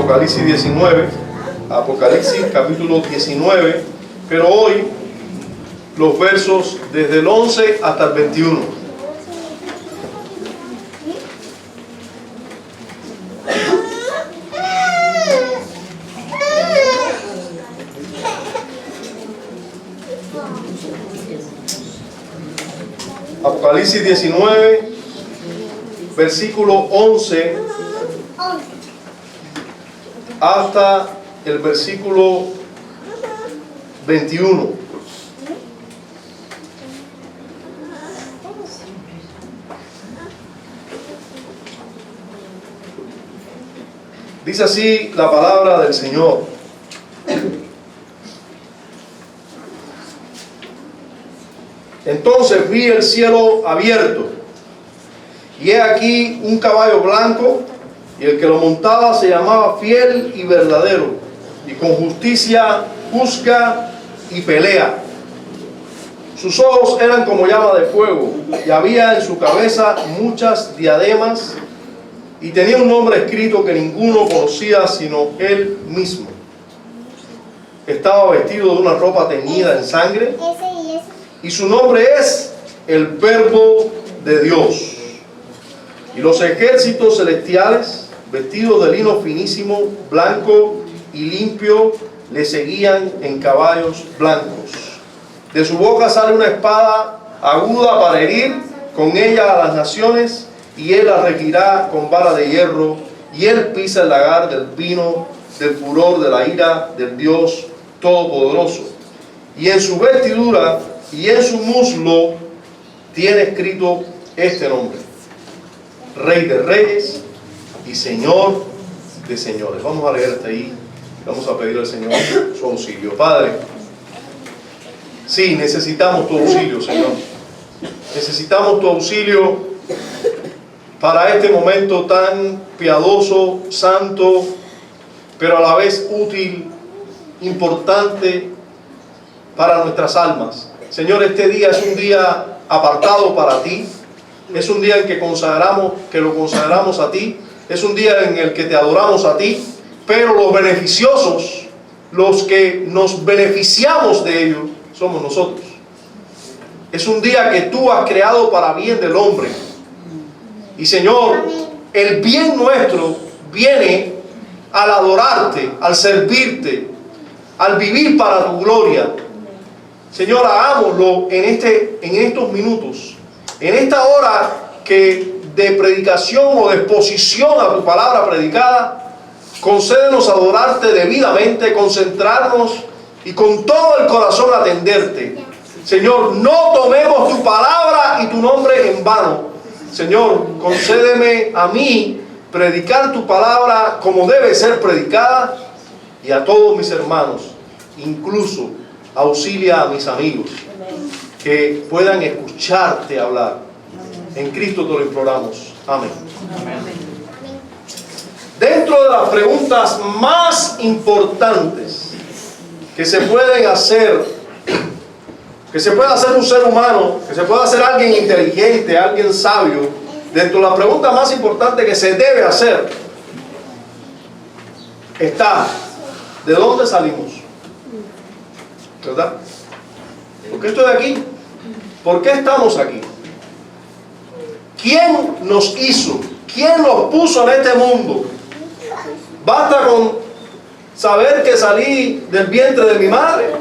Apocalipsis 19, Apocalipsis capítulo 19, pero hoy los versos desde el 11 hasta el 21. Apocalipsis 19, versículo 11 hasta el versículo 21. Dice así la palabra del Señor. Entonces vi el cielo abierto, y he aquí un caballo blanco, y el que lo montaba se llamaba Fiel y Verdadero, y con justicia juzga y pelea. Sus ojos eran como llama de fuego, y había en su cabeza muchas diademas, y tenía un nombre escrito que ninguno conocía sino él mismo. Estaba vestido de una ropa teñida en sangre, y su nombre es el Verbo de Dios. Y los ejércitos celestiales, vestidos de lino finísimo, blanco y limpio, le seguían en caballos blancos. De su boca sale una espada aguda para herir con ella a las naciones, y él la regirá con vara de hierro, y él pisa el lagar del vino del furor de la ira del Dios Todopoderoso. Y en su vestidura y en su muslo tiene escrito este nombre: Rey de Reyes y Señor de Señores. Vamos a leer hasta ahí. Vamos a pedir al Señor su auxilio. Padre, sí, necesitamos tu auxilio, Señor. Necesitamos tu auxilio para este momento tan piadoso, santo, pero a la vez útil, importante para nuestras almas. Señor, este día es un día apartado para ti. Es un día en que lo consagramos a ti. Es un día en el que te adoramos a ti. Pero los beneficiosos, los que nos beneficiamos de ello, somos nosotros. Es un día que tú has creado para bien del hombre. Y Señor, el bien nuestro viene al adorarte, al servirte, al vivir para tu gloria. Señor, hagámoslo en estos minutos, en esta hora de predicación o de exposición a tu palabra predicada. Concédenos adorarte debidamente, concentrarnos y con todo el corazón atenderte. Señor, no tomemos tu palabra y tu nombre en vano. Señor, concédeme a mí predicar tu palabra como debe ser predicada, y a todos mis hermanos, incluso auxilia a mis amigos que puedan escucharte hablar. En Cristo te lo imploramos. Amén. Dentro de las preguntas más importantes que se pueden hacer, que se puede hacer un ser humano, que se puede hacer alguien inteligente, alguien sabio, dentro de las preguntas más importantes que se debe hacer está: ¿de dónde salimos? ¿Verdad? ¿Por qué estoy aquí? ¿Por qué estamos aquí? ¿Quién nos hizo? ¿Quién nos puso en este mundo? ¿Basta con saber que salí del vientre de mi madre?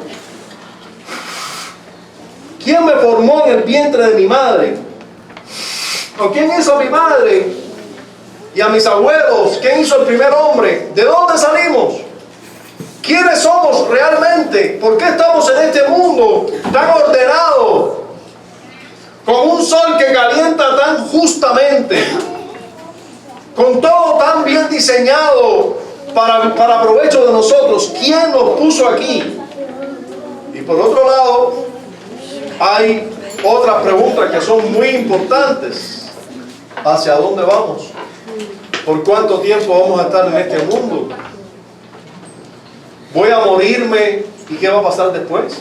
¿Quién me formó en el vientre de mi madre? ¿O quién hizo a mi madre y a mis abuelos? ¿Quién hizo el primer hombre? ¿De dónde salimos? ¿Quiénes somos realmente? ¿Por qué estamos en este mundo tan ordenado, con un sol que calienta tan justamente, con todo tan bien diseñado para provecho de nosotros? ¿Quién nos puso aquí? Y por otro lado, hay otras preguntas que son muy importantes. ¿Hacia dónde vamos? ¿Por cuánto tiempo vamos a estar en este mundo? ¿Voy a morirme y qué va a pasar después?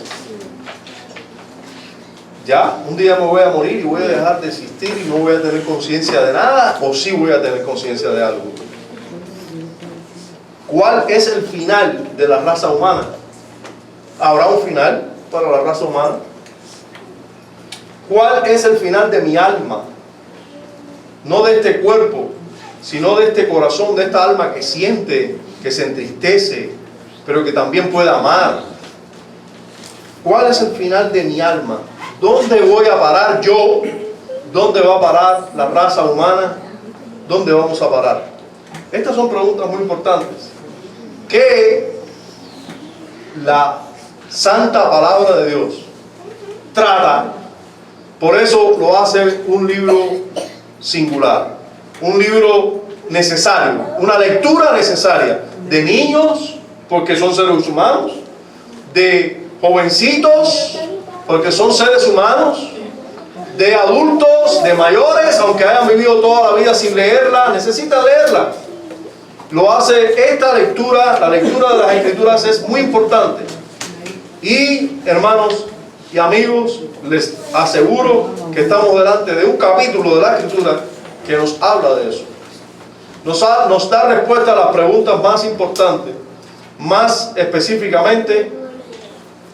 Ya, un día me voy a morir y voy a dejar de existir y no voy a tener conciencia de nada, o sí voy a tener conciencia de algo. ¿Cuál es el final de la raza humana? ¿Habrá un final para la raza humana? ¿Cuál es el final de mi alma? No de este cuerpo, sino de este corazón, de esta alma que siente, que se entristece, pero que también puede amar. ¿Cuál es el final de mi alma? ¿Dónde voy a parar yo? ¿Dónde va a parar la raza humana? ¿Dónde vamos a parar? Estas son preguntas muy importantes que la santa palabra de Dios trata. Por eso lo hace un libro singular, un libro necesario, una lectura necesaria de niños, porque son seres humanos, de jovencitos, porque son seres humanos, de adultos, de mayores, aunque hayan vivido toda la vida sin leerla, necesitan leerla. Lo hace esta lectura, la lectura de las Escrituras es muy importante. Y hermanos y amigos, les aseguro que estamos delante de un capítulo de la Escritura que nos habla de eso. Nos da respuesta a las preguntas más importantes, más específicamente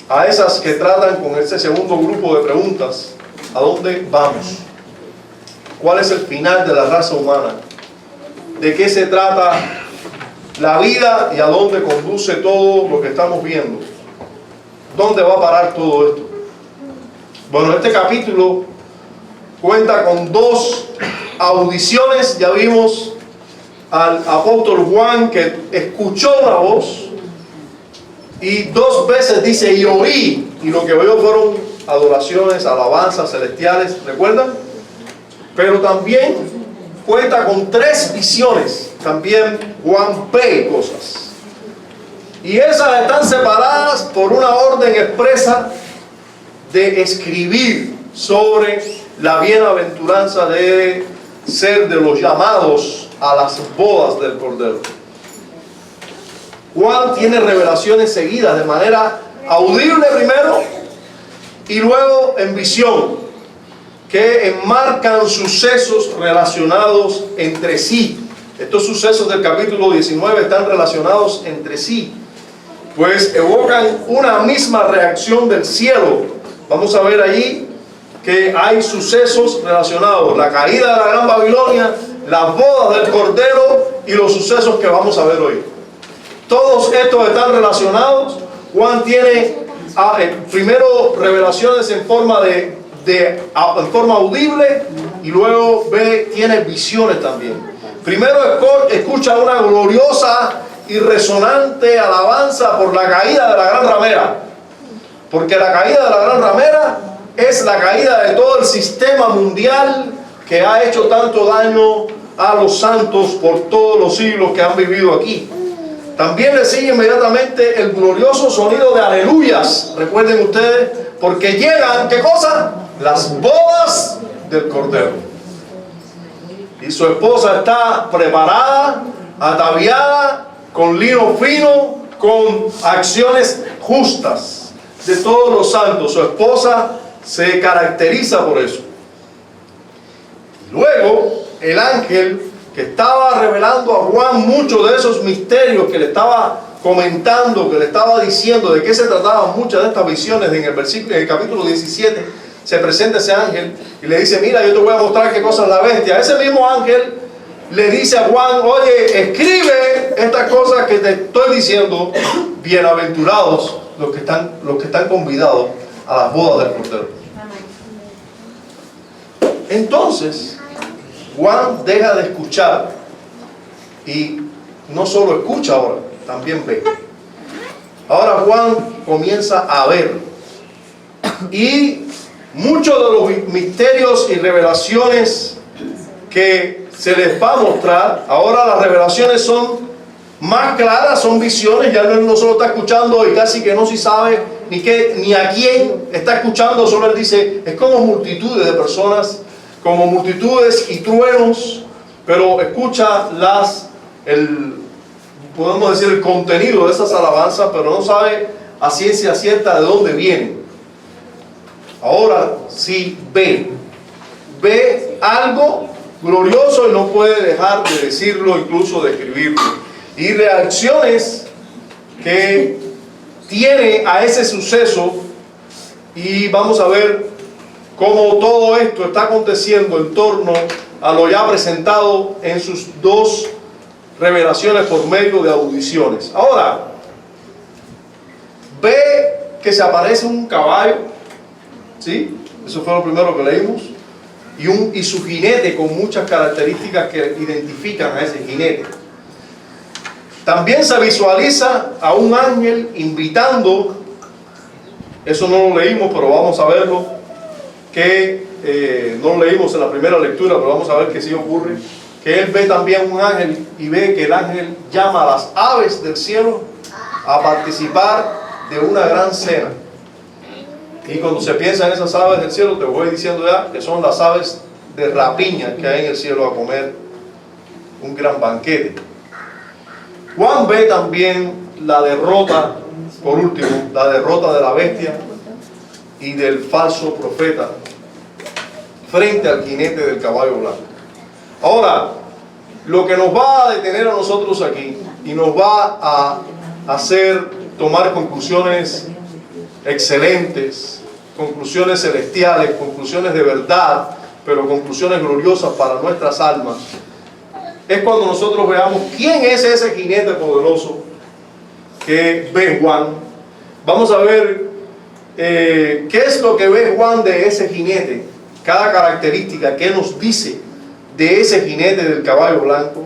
a esas que tratan con este segundo grupo de preguntas. ¿A dónde vamos? ¿Cuál es el final de la raza humana? ¿De qué se trata la vida y a dónde conduce todo lo que estamos viendo? ¿Dónde va a parar todo esto? Bueno, este capítulo cuenta con 2 audiciones. Ya vimos al apóstol Juan que escuchó una voz y 2 veces dice y oí, y lo que oyó fueron adoraciones, alabanzas celestiales, ¿recuerdan? Pero también cuenta con 3 visiones. También Juan ve cosas, y esas están separadas por una orden expresa de escribir sobre la bienaventuranza de ser de los llamados a las bodas del Cordero. Juan tiene revelaciones seguidas de manera audible primero y luego en visión, que enmarcan sucesos relacionados entre sí. Estos sucesos del capítulo 19 están relacionados entre sí, pues evocan una misma reacción del cielo. Vamos a ver allí que hay sucesos relacionados: la caída de la Gran Babilonia, las bodas del Cordero y los sucesos que vamos a ver hoy. Todos estos están relacionados. Juan tiene primero revelaciones en forma en forma audible, y luego tiene visiones también. Primero escucha una gloriosa y resonante alabanza por la caída de la gran ramera, porque la caída de la gran ramera es la caída de todo el sistema mundial que ha hecho tanto daño a los santos por todos los siglos que han vivido aquí. También le sigue inmediatamente el glorioso sonido de aleluyas, recuerden ustedes, porque llegan, ¿qué cosa? Las bodas del Cordero. Y su esposa está preparada, ataviada, con lino fino, con acciones justas de todos los santos. Su esposa se caracteriza por eso. Luego, el ángel que estaba revelando a Juan muchos de esos misterios, que le estaba comentando, que le estaba diciendo de qué se trataban muchas de estas visiones, en el capítulo 17 se presenta ese ángel y le dice: mira, yo te voy a mostrar qué cosa es la bestia. Ese mismo ángel le dice a Juan: oye, escribe estas cosas que te estoy diciendo, bienaventurados los que están convidados a las bodas del Cordero. Entonces Juan deja de escuchar, y no solo escucha ahora, también ve. Ahora Juan comienza a ver, y muchos de los misterios y revelaciones que se les va a mostrar, ahora las revelaciones son más claras, son visiones. Ya no solo está escuchando y casi que no se sabe ni a quién está escuchando, solo él dice, es como multitudes de personas, como multitudes y truenos, pero escucha podemos decir, el contenido de esas alabanzas, pero no sabe a ciencia cierta de dónde vienen. Ahora sí ve algo glorioso y no puede dejar de decirlo, incluso de escribirlo. y reacciones que tiene a ese suceso, y vamos a ver cómo todo esto está aconteciendo en torno a lo ya presentado en sus dos revelaciones por medio de audiciones. Ahora, ve que se aparece un caballo, ¿sí? Eso fue lo primero que leímos, y su jinete con muchas características que identifican a ese jinete. También se visualiza a un ángel invitando, eso no lo leímos, pero vamos a verlo, que no lo leímos en la primera lectura, pero vamos a ver que sí ocurre, que él ve también un ángel y ve que el ángel llama a las aves del cielo a participar de una gran cena. Y cuando se piensa en esas aves del cielo, te voy diciendo ya que son las aves de rapiña que hay en el cielo a comer un gran banquete. Juan ve también la derrota, por último, la derrota de la bestia y del falso profeta frente al jinete del caballo blanco. Ahora, lo que nos va a detener a nosotros aquí y nos va a hacer tomar conclusiones excelentes, conclusiones celestiales, conclusiones de verdad, pero conclusiones gloriosas para nuestras almas, es cuando nosotros veamos quién es ese jinete poderoso que ve Juan. Vamos a ver qué es lo que ve Juan de ese jinete, cada característica, qué nos dice de ese jinete del caballo blanco,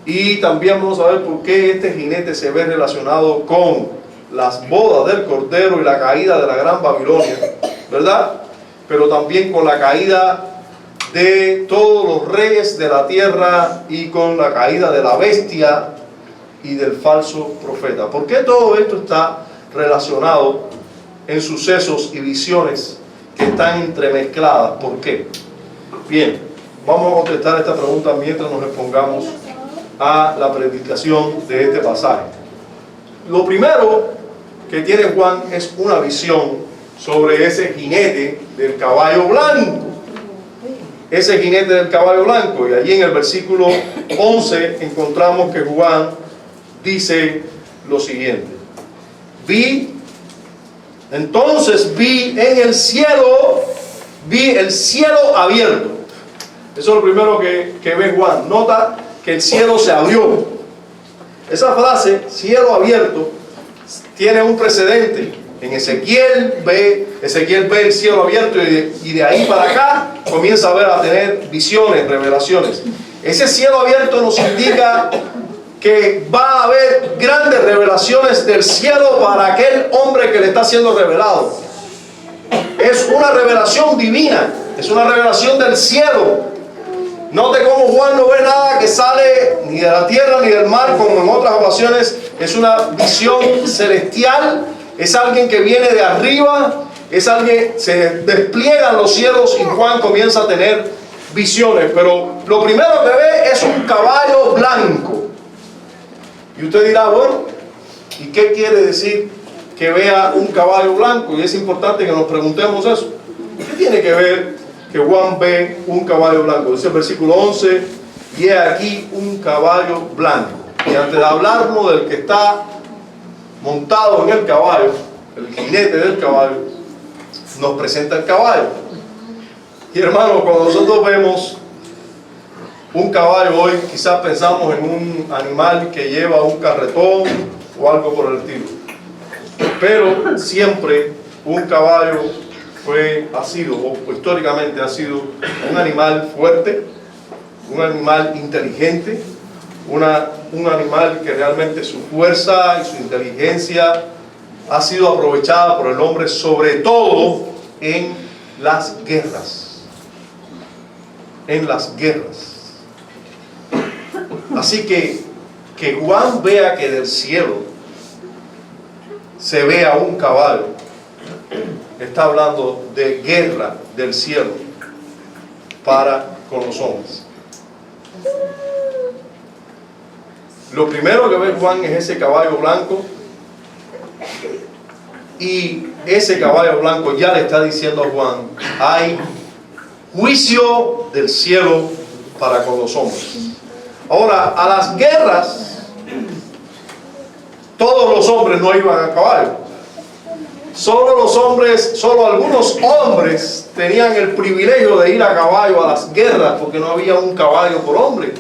y también vamos a ver por qué este jinete se ve relacionado con las bodas del Cordero y la caída de la Gran Babilonia, ¿verdad? Pero también con la caída de todos los reyes de la tierra y con la caída de la bestia y del falso profeta. ¿Por qué todo esto está relacionado en sucesos y visiones que están entremezcladas? ¿Por qué? Bien, vamos a contestar esta pregunta mientras nos expongamos a la predicación de este pasaje. Lo primero que tiene Juan es una visión sobre ese jinete del caballo blanco. Ese jinete del caballo blanco, y allí en el versículo 11 encontramos que Juan dice lo siguiente: entonces vi en el cielo, vi el cielo abierto. Eso es lo primero que ve Juan. Nota que el cielo se abrió. Esa frase, cielo abierto, tiene un precedente. En Ezequiel ve el cielo abierto, y de ahí para acá comienza a tener visiones, revelaciones. Ese cielo abierto nos indica que va a haber grandes revelaciones del cielo para aquel hombre que le está siendo revelado. Es una revelación divina, es una revelación del cielo. Note cómo Juan no ve nada que sale ni de la tierra ni del mar, como en otras ocasiones. Es una visión celestial. Es alguien que viene de arriba, es alguien, se despliegan los cielos y Juan comienza a tener visiones. Pero lo primero que ve es un caballo blanco. Y usted dirá, bueno, ¿y qué quiere decir que vea un caballo blanco? Y es importante que nos preguntemos eso. ¿Qué tiene que ver que Juan ve un caballo blanco? Dice el versículo 11, y he aquí un caballo blanco. Y antes de hablarnos del que está montado en el caballo, el jinete del caballo, nos presenta el caballo. Y hermanos, cuando nosotros vemos un caballo hoy, quizás pensamos en un animal que lleva un carretón o algo por el estilo, pero siempre un caballo históricamente ha sido un animal fuerte, un animal inteligente, un animal que realmente su fuerza y su inteligencia ha sido aprovechada por el hombre, sobre todo en las guerras. En las guerras. Así que Juan vea que del cielo se vea un caballo, está hablando de guerra del cielo para con los hombres. Lo primero que ve Juan es ese caballo blanco, y ese caballo blanco ya le está diciendo a Juan: hay juicio del cielo para con los hombres. Ahora, a las guerras todos los hombres no iban a caballo. Solo algunos hombres tenían el privilegio de ir a caballo a las guerras, porque no había un caballo por hombre.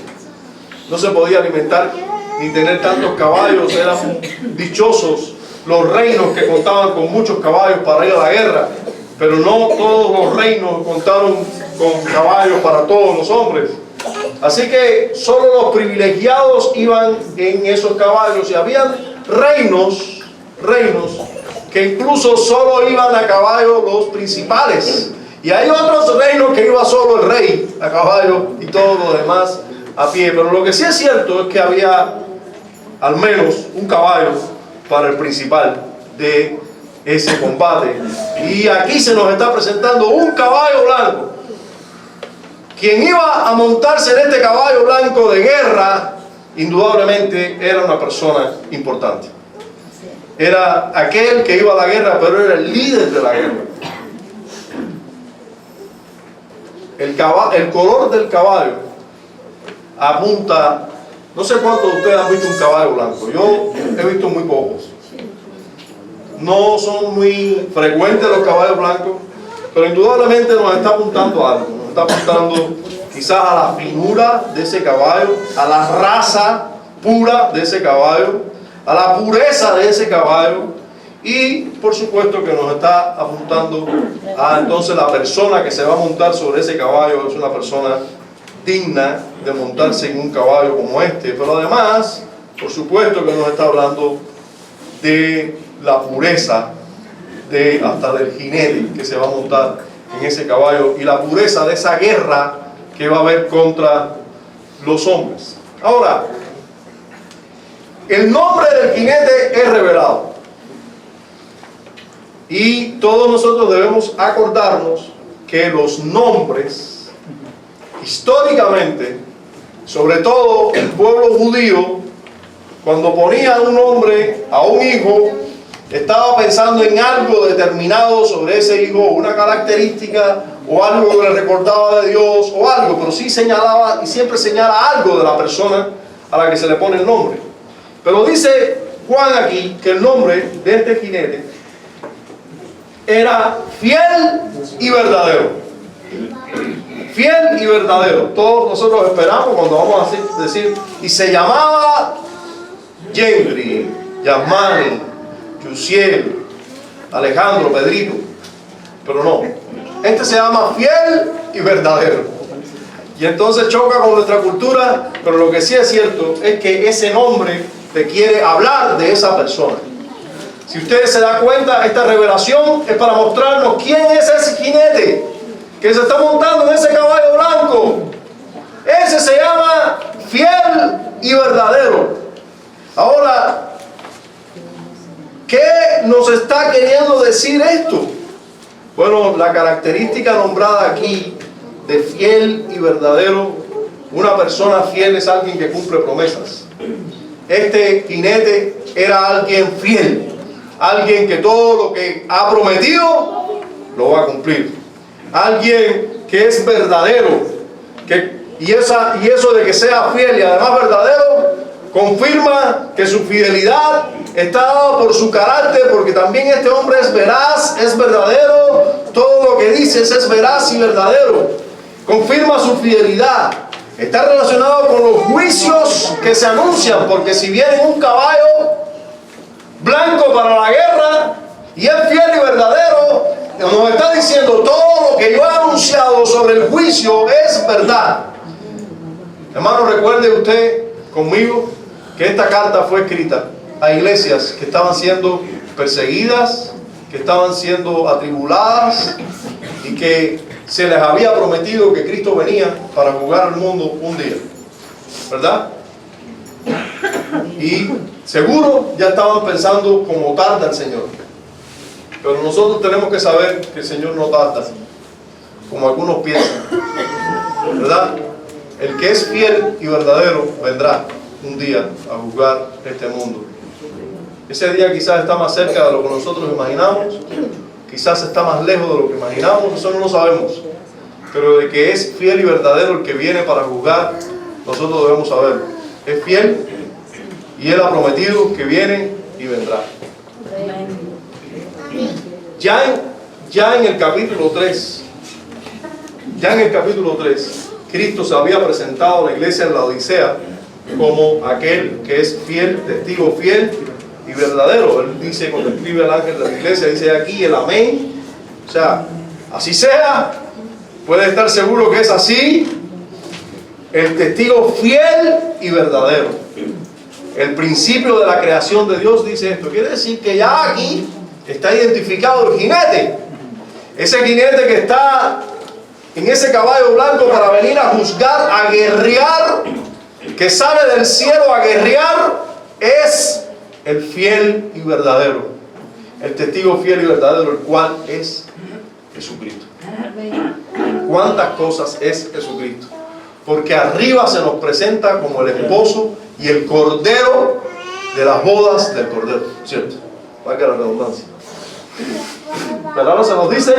No se podía alimentar ni tener tantos caballos. Eran dichosos los reinos que contaban con muchos caballos para ir a la guerra, pero no todos los reinos contaron con caballos para todos los hombres. Así que solo los privilegiados iban en esos caballos, y habían reinos que incluso solo iban a caballo los principales, y hay otros reinos que iba solo el rey a caballo y todos los demás a pie. Pero lo que sí es cierto es que había al menos un caballo para el principal de ese combate, y aquí se nos está presentando un caballo blanco. Quien iba a montarse en este caballo blanco de guerra, indudablemente era una persona importante. Era aquel que iba a la guerra, pero era el líder de la guerra. El color del caballo apunta. No sé cuántos de ustedes han visto un caballo blanco. Yo he visto muy pocos. No son muy frecuentes los caballos blancos, pero indudablemente nos está apuntando a algo. Nos está apuntando quizás a la finura de ese caballo, a la raza pura de ese caballo, a la pureza de ese caballo, y por supuesto que nos está apuntando a entonces la persona que se va a montar sobre ese caballo es una persona digna de montarse en un caballo como este. Pero además, por supuesto que nos está hablando de la pureza hasta del jinete que se va a montar en ese caballo, y la pureza de esa guerra que va a haber contra los hombres. Ahora, el nombre del jinete es revelado, y todos nosotros debemos acordarnos que los nombres, históricamente, sobre todo el pueblo judío, cuando ponía un nombre a un hijo, estaba pensando en algo determinado sobre ese hijo, una característica o algo que le recordaba de Dios o algo, pero sí señalaba, y siempre señala algo de la persona a la que se le pone el nombre. Pero dice Juan aquí que el nombre de este jinete era fiel y verdadero. Fiel y verdadero. Todos nosotros esperamos cuando vamos a decir, y se llamaba Yengri, Yasmani, Yusiel, Alejandro, Pedrito. Pero no, este se llama fiel y verdadero. Y entonces choca con nuestra cultura, pero lo que sí es cierto es que ese nombre te quiere hablar de esa persona. Si ustedes se dan cuenta, esta revelación es para mostrarnos quién es ese jinete que se está montando en ese caballo blanco. Ese se llama fiel y verdadero. Ahora, ¿qué nos está queriendo decir esto? Bueno, la característica nombrada aquí de fiel y verdadero, una persona fiel es alguien que cumple promesas. Este jinete era alguien fiel, alguien que todo lo que ha prometido lo va a cumplir, alguien que es verdadero, y eso de que sea fiel y además verdadero confirma que su fidelidad está dada por su carácter, porque también este hombre es veraz, es verdadero, todo lo que dices es veraz y verdadero, confirma su fidelidad. Está relacionado con los juicios que se anuncian, porque si viene un caballo blanco para la guerra y es fiel y verdadero, nos está diciendo todo lo que yo he anunciado sobre el juicio es verdad. Hermano, recuerde usted conmigo que esta carta fue escrita a iglesias que estaban siendo perseguidas, que estaban siendo atribuladas, y que se les había prometido que Cristo venía para juzgar al mundo un día, ¿verdad? Y seguro ya estaban pensando como tarda el Señor, pero nosotros tenemos que saber que el Señor no tarda como algunos piensan, ¿verdad? El que es fiel y verdadero vendrá un día a juzgar este mundo. Ese día quizás está más cerca de lo que nosotros imaginamos, quizás está más lejos de lo que imaginamos, eso no lo sabemos, pero de que es fiel y verdadero el que viene para juzgar, nosotros debemos saberlo. Es fiel y Él ha prometido que viene y vendrá. Ya en el capítulo 3, Cristo se había presentado a la iglesia en la Odisea como aquel que es fiel, testigo fiel y verdadero. Él dice, cuando escribe el ángel de la iglesia, dice aquí el amén. O sea, así sea, puede estar seguro que es así. El testigo fiel y verdadero. El principio de la creación de Dios dice esto. Quiere decir que ya aquí está identificado el jinete. Ese jinete que está en ese caballo blanco para venir a juzgar, a guerrear, que sale del cielo a guerrear, es el fiel y verdadero. El testigo fiel y verdadero, el cual es Jesucristo. ¿Cuántas cosas es Jesucristo? Porque arriba se nos presenta como el esposo y el cordero de las bodas del cordero, ¿cierto? Valga la redundancia. ¿Verdad? Se nos dice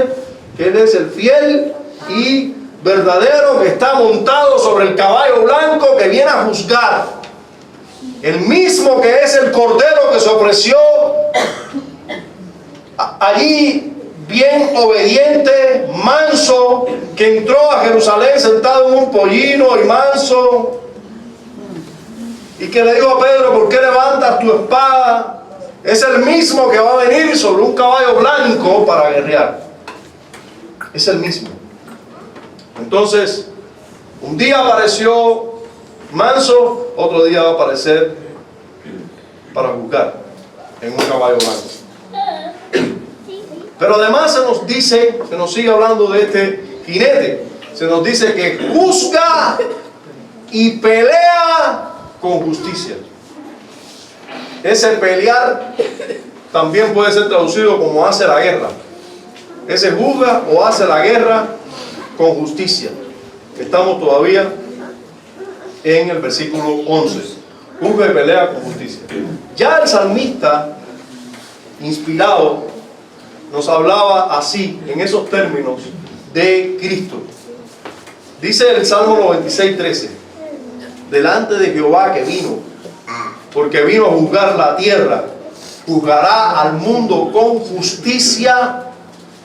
que Él es el fiel y verdadero que está montado sobre el caballo blanco que viene a juzgar. El mismo que es el cordero que se ofreció allí, bien obediente, manso, que entró a Jerusalén sentado en un pollino y manso, y que le dijo a Pedro, ¿por qué levantas tu espada? Es el mismo que va a venir sobre un caballo blanco para guerrear. Es el mismo. Entonces, un día apareció manso, otro día va a aparecer para juzgar en un caballo blanco. Pero además se nos dice, se nos sigue hablando de este jinete, se nos dice que juzga y pelea con justicia. Ese pelear también puede ser traducido como hace la guerra. Ese juzga o hace la guerra con justicia. Estamos todavía en el versículo 11. Juzga y pelea con justicia. Ya el salmista, inspirado, nos hablaba así, en esos términos, de Cristo. Dice el Salmo 96:13: delante de Jehová que vino, porque vino a juzgar la tierra, juzgará al mundo con justicia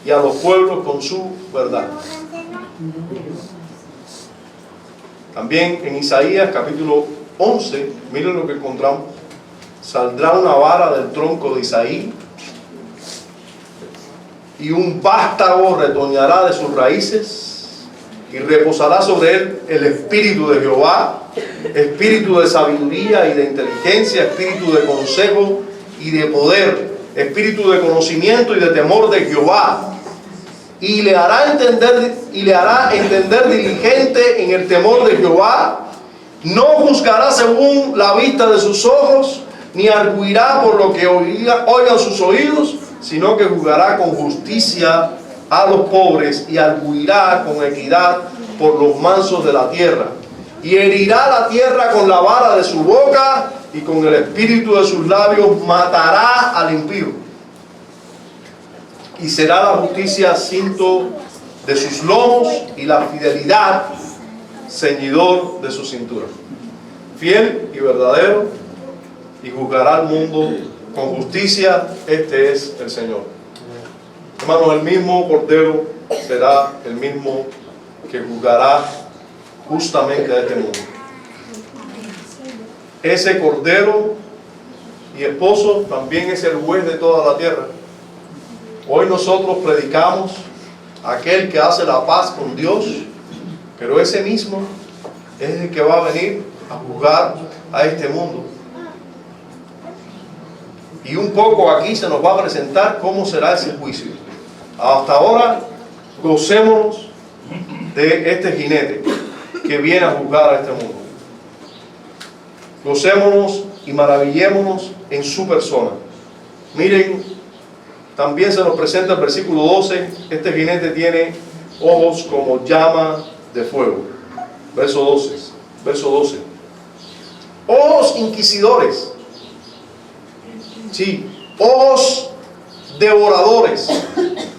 y a los pueblos con su verdad. También en Isaías capítulo 11, miren lo que encontramos: saldrá una vara del tronco de Isaí, y un vástago retoñará de sus raíces, y reposará sobre él el espíritu de Jehová, espíritu de sabiduría y de inteligencia, espíritu de consejo y de poder, espíritu de conocimiento y de temor de Jehová. Y le hará entender diligente en el temor de Jehová. No juzgará según la vista de sus ojos, ni arguirá por lo que oigan sus oídos, sino que juzgará con justicia a los pobres y arguirá con equidad por los mansos de la tierra. Y herirá la tierra con la vara de su boca, y con el espíritu de sus labios matará al impío. Y será la justicia cinto de sus lomos y la fidelidad ceñidor de su cintura. Fiel y verdadero, y juzgará al mundo con justicia. Este es el Señor. Hermanos, el mismo Cordero será el mismo que juzgará justamente a este mundo. Ese Cordero y esposo también es el juez de toda la tierra. Hoy nosotros predicamos a aquel que hace la paz con Dios, pero ese mismo es el que va a venir a juzgar a este mundo. Y un poco aquí se nos va a presentar cómo será ese juicio. Hasta ahora, gocémonos de este jinete que viene a juzgar a este mundo. Gocémonos y maravillémonos en su persona. Miren, también se nos presenta el versículo 12. Este jinete tiene ojos como llama de fuego. Verso 12. Ojos inquisidores. Sí, ojos devoradores.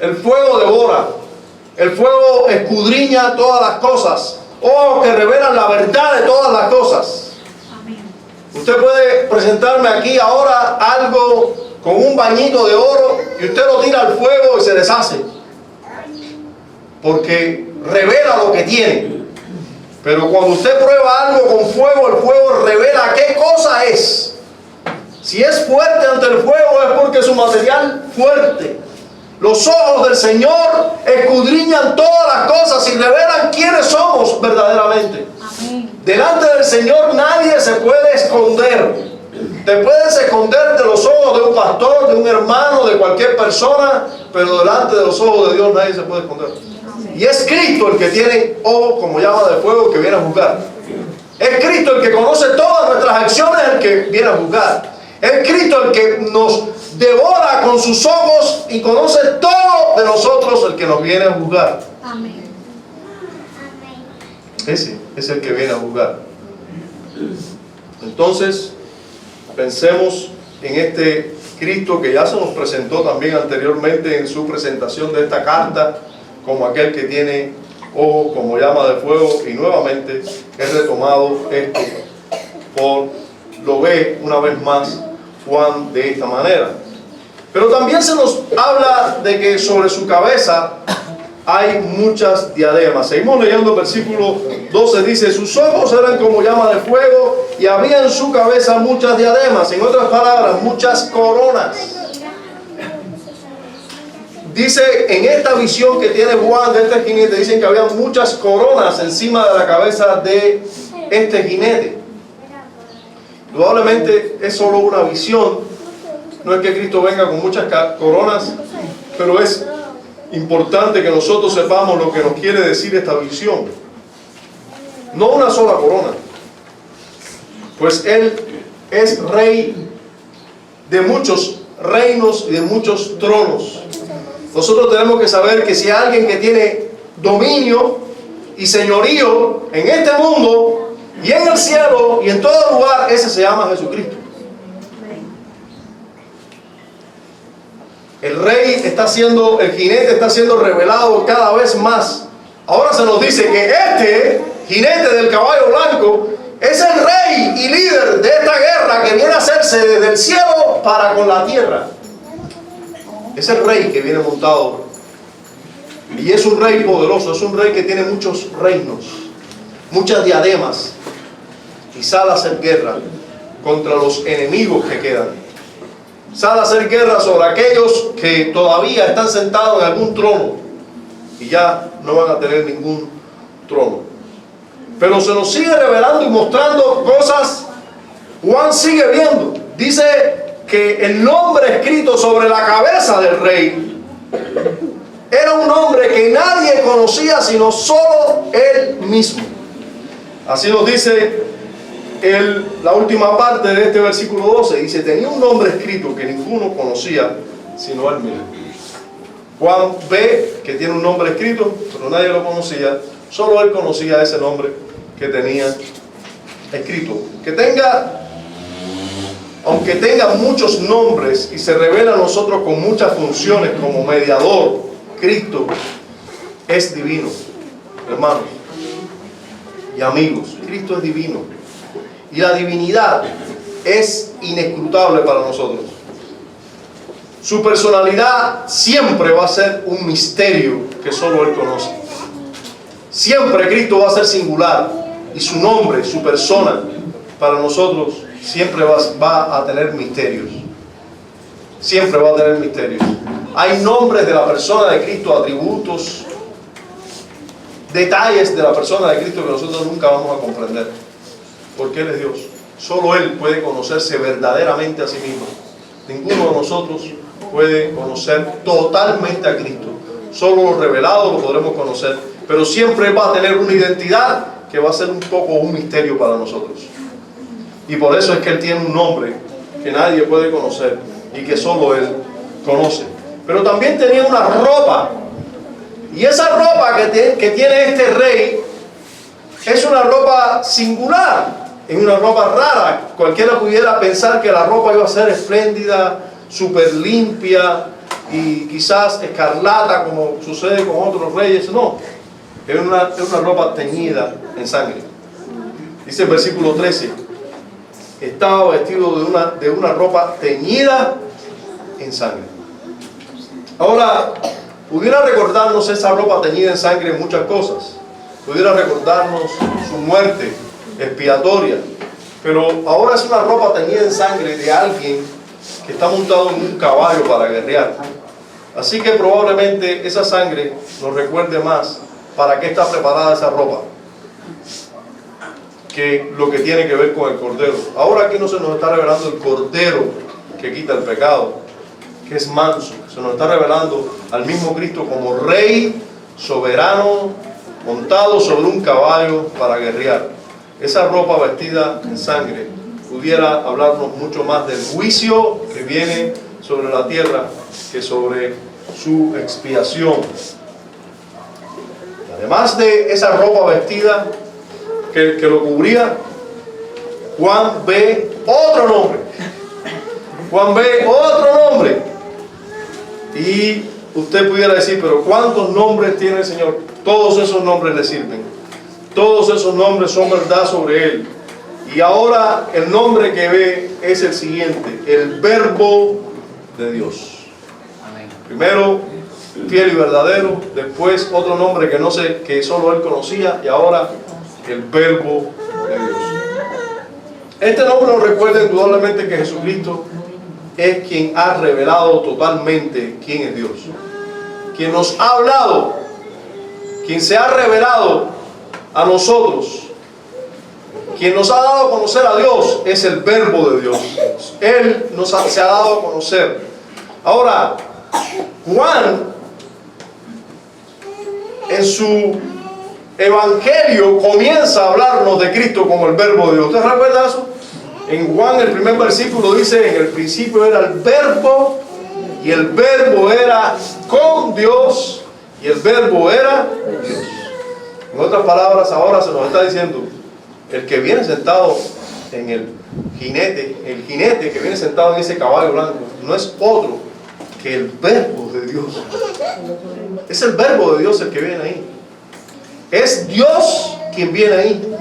El fuego devora. El fuego escudriña todas las cosas. Ojos que revelan la verdad de todas las cosas. Usted puede presentarme aquí ahora algo con un bañito de oro y usted lo tira al fuego y se deshace, porque revela lo que tiene. Pero cuando usted prueba algo con fuego, el fuego revela qué cosa es. Si es fuerte ante el fuego es porque es un material fuerte. Los ojos del Señor escudriñan todas las cosas y revelan quiénes somos verdaderamente. Amén. Delante del Señor nadie se puede esconder. Te puedes esconder de los ojos de un pastor, de un hermano, de cualquier persona, pero delante de los ojos de Dios nadie se puede esconder. Y es Cristo el que tiene ojos como llama de fuego que viene a juzgar. Es Cristo el que conoce todas nuestras acciones, el que viene a juzgar. Es Cristo el que nos devora con sus ojos y conoce todo de nosotros, el que nos viene a juzgar. Amén. Ese es el que viene a juzgar. Entonces, pensemos en este Cristo que ya se nos presentó también anteriormente en su presentación de esta carta, como aquel que tiene ojos como llama de fuego, y nuevamente es retomado esto lo ve una vez más Juan de esta manera. Pero también se nos habla de que sobre su cabeza hay muchas diademas. Seguimos leyendo el versículo 12, dice: sus ojos eran como llama de fuego y había en su cabeza muchas diademas. En otras palabras, muchas coronas. Dice, en esta visión que tiene Juan de este jinete, dicen que había muchas coronas encima de la cabeza de este jinete. Probablemente es solo una visión. No es que Cristo venga con muchas coronas, pero es importante que nosotros sepamos lo que nos quiere decir esta visión. No una sola corona, pues Él es rey de muchos reinos y de muchos tronos. Nosotros tenemos que saber que si hay alguien que tiene dominio y señorío en este mundo y en el cielo y en todo lugar, ese se llama Jesucristo. El rey el jinete está siendo revelado cada vez más. Ahora se nos dice que este jinete del caballo blanco es el rey y líder de esta guerra que viene a hacerse desde el cielo para con la tierra. Es el rey que viene montado. Y es un rey poderoso, es un rey que tiene muchos reinos, muchas diademas. Y sale a hacer guerra contra los enemigos que quedan. Sale a hacer guerra sobre aquellos que todavía están sentados en algún trono y ya no van a tener ningún trono. Pero se nos sigue revelando y mostrando cosas. Juan sigue viendo. Dice que el nombre escrito sobre la cabeza del rey era un nombre que nadie conocía sino solo él mismo. Así nos dice la última parte de este versículo 12. Dice, tenía un nombre escrito que ninguno conocía sino él mismo. Juan ve que tiene un nombre escrito, pero nadie lo conocía. Solo él conocía ese nombre que tenía escrito. Aunque tenga muchos nombres y se revela a nosotros con muchas funciones como mediador, Cristo es divino, hermanos y amigos. Cristo es divino y la divinidad es inescrutable para nosotros. Su personalidad siempre va a ser un misterio que solo Él conoce. Siempre Cristo va a ser singular y su nombre, su persona, para nosotros siempre va a tener misterios. Siempre va a tener misterios. Hay nombres de la persona de Cristo, atributos, detalles de la persona de Cristo que nosotros nunca vamos a comprender. Porque Él es Dios. Solo Él puede conocerse verdaderamente a sí mismo. Ninguno de nosotros puede conocer totalmente a Cristo. Solo lo revelado lo podremos conocer. Pero siempre va a tener una identidad que va a ser un poco un misterio para nosotros. Y por eso es que Él tiene un nombre que nadie puede conocer y que solo Él conoce. Pero también tenía una ropa. Y esa ropa que tiene este rey es una ropa singular, es una ropa rara. Cualquiera pudiera pensar que la ropa iba a ser espléndida, súper limpia y quizás escarlata como sucede con otros reyes. No, es una ropa teñida en sangre. Dice el versículo 13: estaba vestido de una ropa teñida en sangre. Ahora, pudiera recordarnos esa ropa teñida en sangre en muchas cosas. Pudiera recordarnos su muerte expiatoria. Pero ahora es una ropa teñida en sangre de alguien que está montado en un caballo para guerrear. Así que probablemente esa sangre nos recuerde más para qué está preparada esa ropa que lo que tiene que ver con el Cordero. Ahora aquí no se nos está revelando el Cordero que quita el pecado, que es manso. Se nos está revelando al mismo Cristo como Rey soberano, montado sobre un caballo para guerrear. Esa ropa vestida en sangre pudiera hablarnos mucho más del juicio que viene sobre la tierra que sobre su expiación. Y además de esa ropa vestida que lo cubría, Juan ve otro nombre. Juan ve otro nombre. Y usted pudiera decir, pero ¿cuántos nombres tiene el Señor? Todos esos nombres le sirven. Todos esos nombres son verdad sobre Él. Y ahora el nombre que ve es el siguiente: el Verbo de Dios. Primero, fiel y verdadero. Después otro nombre que no sé, que solo Él conocía. Y ahora el Verbo de Dios. Este nombre nos recuerda indudablemente que Jesucristo es quien ha revelado totalmente quién es Dios. Quien nos ha hablado, quien se ha revelado a nosotros, quien nos ha dado a conocer a Dios es el Verbo de Dios. Él se ha dado a conocer. Ahora, Juan, en su Evangelio, comienza a hablarnos de Cristo como el Verbo de Dios. ¿Usted recuerda eso? En Juan, el primer versículo dice: en el principio era el Verbo, y el Verbo era con Dios, y el Verbo era Dios. En otras palabras, ahora se nos está diciendo: el que viene sentado en el jinete que viene sentado en ese caballo blanco, no es otro que el Verbo de Dios. Es el Verbo de Dios el que viene ahí. Es Dios quien viene ahí.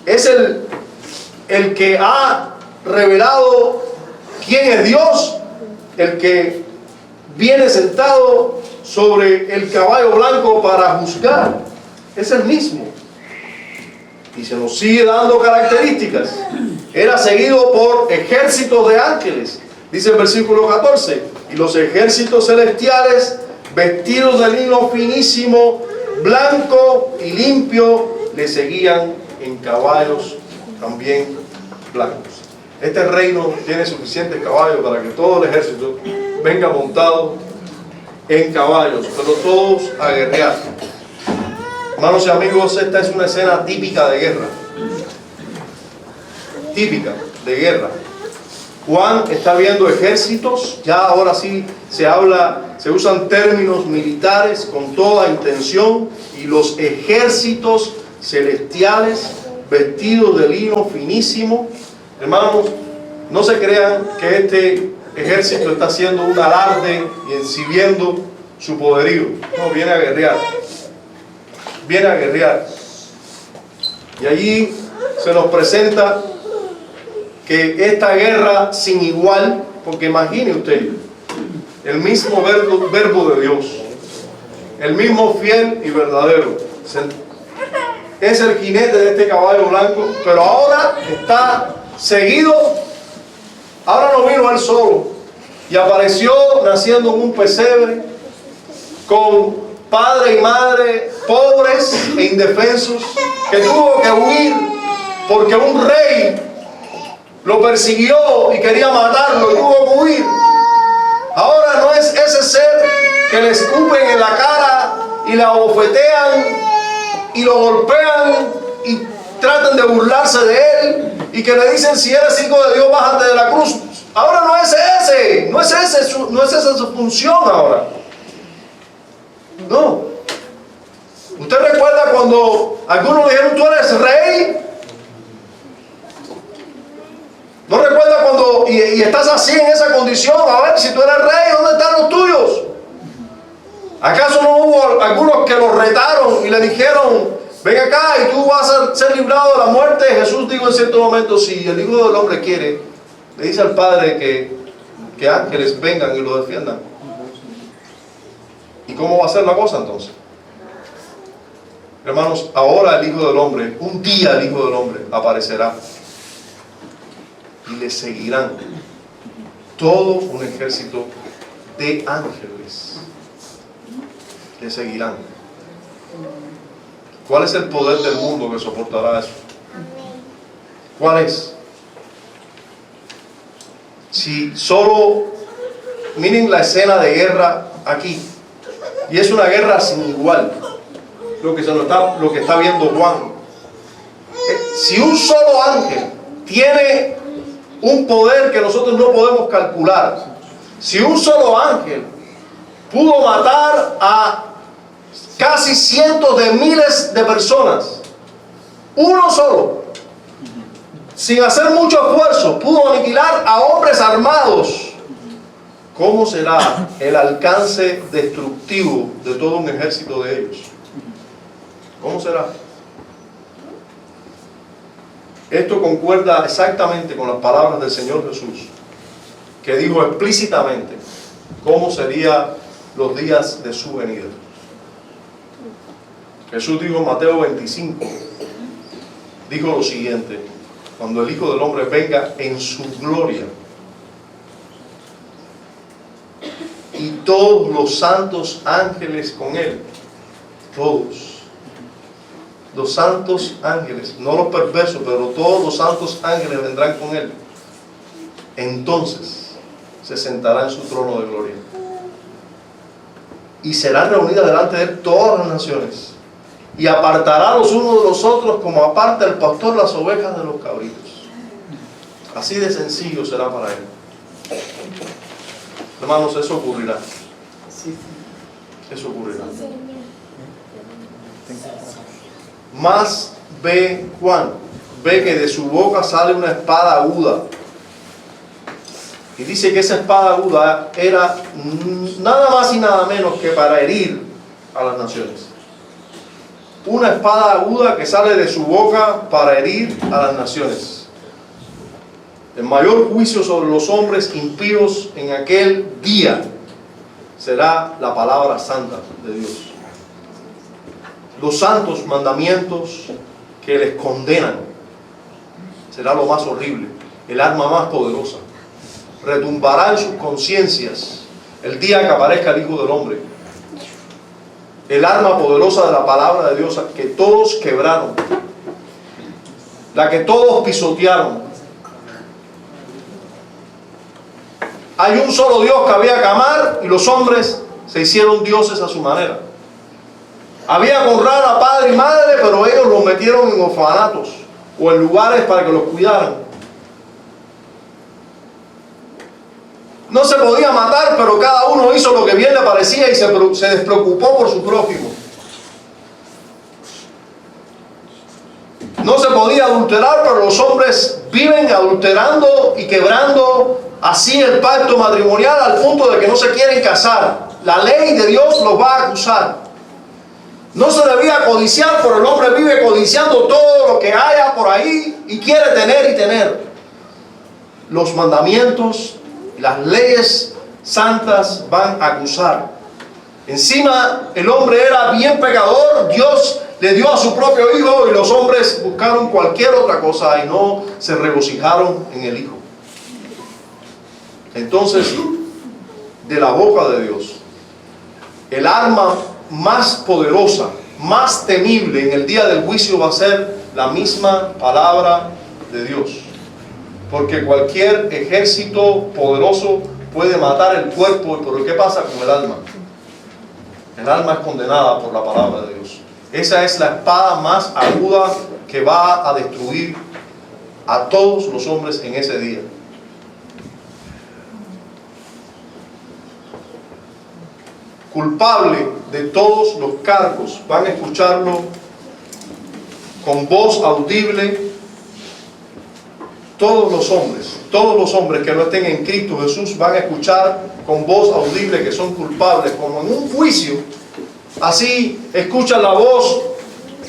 Es el que ha revelado quién es Dios, el que viene sentado sobre el caballo blanco para juzgar. Es el mismo. Y se nos sigue dando características. Era seguido por ejércitos de ángeles. Dice el versículo 14: y los ejércitos celestiales, vestidos de lino finísimo, blanco y limpio, le seguían en caballos también blancos. Este reino tiene suficientes caballos para que todo el ejército venga montado en caballos, pero todos a guerrear. Hermanos y amigos, esta es una escena típica de guerra. Típica de guerra. Juan está viendo ejércitos. Ya ahora sí se usan términos militares con toda intención. Y los ejércitos celestiales, vestidos de lino finísimo. Hermanos, no se crean que este ejército está haciendo un alarde y exhibiendo su poderío. No, viene a guerrear. Viene a guerrear. Y allí se nos presenta que esta guerra sin igual, porque imagine usted, el mismo verbo de Dios, el mismo fiel y verdadero, es el jinete de este caballo blanco, pero ahora está seguido. Ahora no vino él solo y apareció naciendo en un pesebre con padre y madre pobres e indefensos, que tuvo que huir porque un rey lo persiguió y quería matarlo y tuvo que huir. Ahora no es ese ser que le escupen en la cara y la abofetean y lo golpean y tratan de burlarse de él y que le dicen: si eres hijo de Dios, bájate de la cruz. Ahora no es ese, no es esa su función ahora. No. ¿Usted recuerda cuando algunos le dijeron: tú eres rey? ¿No recuerda cuando y estás así en esa condición? A ver, si tú eres rey, ¿dónde están los tuyos? ¿Acaso no hubo algunos que lo retaron y le dijeron: ven acá y tú vas a ser librado de la muerte. Jesús dijo en cierto momento, si el Hijo del Hombre quiere, le dice al Padre que ángeles vengan y lo defiendan. ¿Y cómo va a ser la cosa entonces? Hermanos, ahora el Hijo del Hombre, un día el Hijo del Hombre aparecerá y le seguirán todo un ejército de ángeles. Le seguirán. ¿Cuál es el poder del mundo que soportará eso? ¿Cuál es? Si solo miren la escena de guerra aquí, y es una guerra sin igual, lo que está viendo Juan. Si un solo ángel tiene un poder que nosotros no podemos calcular, si un solo ángel pudo matar a casi cientos de miles de personas, uno solo, sin hacer mucho esfuerzo, pudo aniquilar a hombres armados, ¿cómo será el alcance destructivo de todo un ejército de ellos? ¿Cómo será? Esto concuerda exactamente con las palabras del Señor Jesús, que dijo explícitamente cómo serían los días de su venida. Jesús dijo en Mateo 25, dijo lo siguiente: cuando el Hijo del Hombre venga en su gloria y todos los santos ángeles con él, todos los santos ángeles, no los perversos, pero todos los santos ángeles vendrán con él, entonces se sentará en su trono de gloria y serán reunidas delante de él todas las naciones, y apartará los unos de los otros como aparta el pastor las ovejas de los cabritos. Así de sencillo será para él. Hermanos, eso ocurrirá. Eso ocurrirá. Más ve Juan, ve que de su boca sale una espada aguda. Y dice que esa espada aguda era nada más y nada menos que para herir a las naciones. Una espada aguda que sale de su boca para herir a las naciones. El mayor juicio sobre los hombres impíos en aquel día será la palabra santa de Dios. Los santos mandamientos que les condenan será lo más horrible, el arma más poderosa. Retumbará en sus conciencias el día que aparezca el Hijo del Hombre. El arma poderosa de la palabra de Dios, que todos quebraron, la que todos pisotearon. Hay un solo Dios que había que amar y los hombres se hicieron dioses a su manera. Había que honrar a padre y madre, pero ellos los metieron en orfanatos o en lugares para que los cuidaran. No se podía matar, pero cada uno hizo lo que bien le parecía y se despreocupó por su prójimo. No se podía adulterar, pero los hombres viven adulterando y quebrando así el pacto matrimonial al punto de que no se quieren casar. La ley de Dios los va a acusar. No se debía codiciar, pero el hombre vive codiciando todo lo que haya por ahí y quiere tener y tener. Los mandamientos, las leyes santas van a acusar. Encima el hombre era bien pecador, Dios le dio a su propio hijo y los hombres buscaron cualquier otra cosa y no se regocijaron en el hijo. Entonces, de la boca de Dios, el arma más poderosa, más temible en el día del juicio va a ser la misma palabra de Dios. Porque cualquier ejército poderoso puede matar el cuerpo, pero ¿qué pasa con el alma? El alma es condenada por la palabra de Dios. Esa es la espada más aguda que va a destruir a todos los hombres en ese día. Culpable de todos los cargos, van a escucharlo con voz audible. Todos los hombres que no estén en Cristo Jesús van a escuchar con voz audible que son culpables, como en un juicio. Así escuchan la voz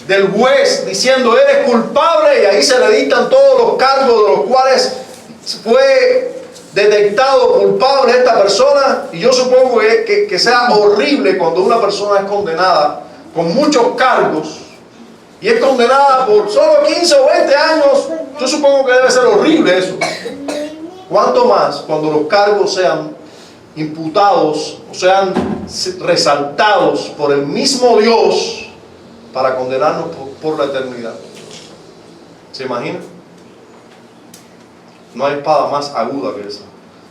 del juez diciendo eres culpable, y ahí se le dictan todos los cargos de los cuales fue detectado culpable esta persona. Y yo supongo que sea horrible cuando una persona es condenada con muchos cargos y es condenada por solo 15 o 20 años. Yo supongo que debe ser horrible eso. ¿Cuánto más cuando los cargos sean imputados o sean resaltados por el mismo Dios para condenarnos por la eternidad? ¿Se imagina? No hay espada más aguda que esa.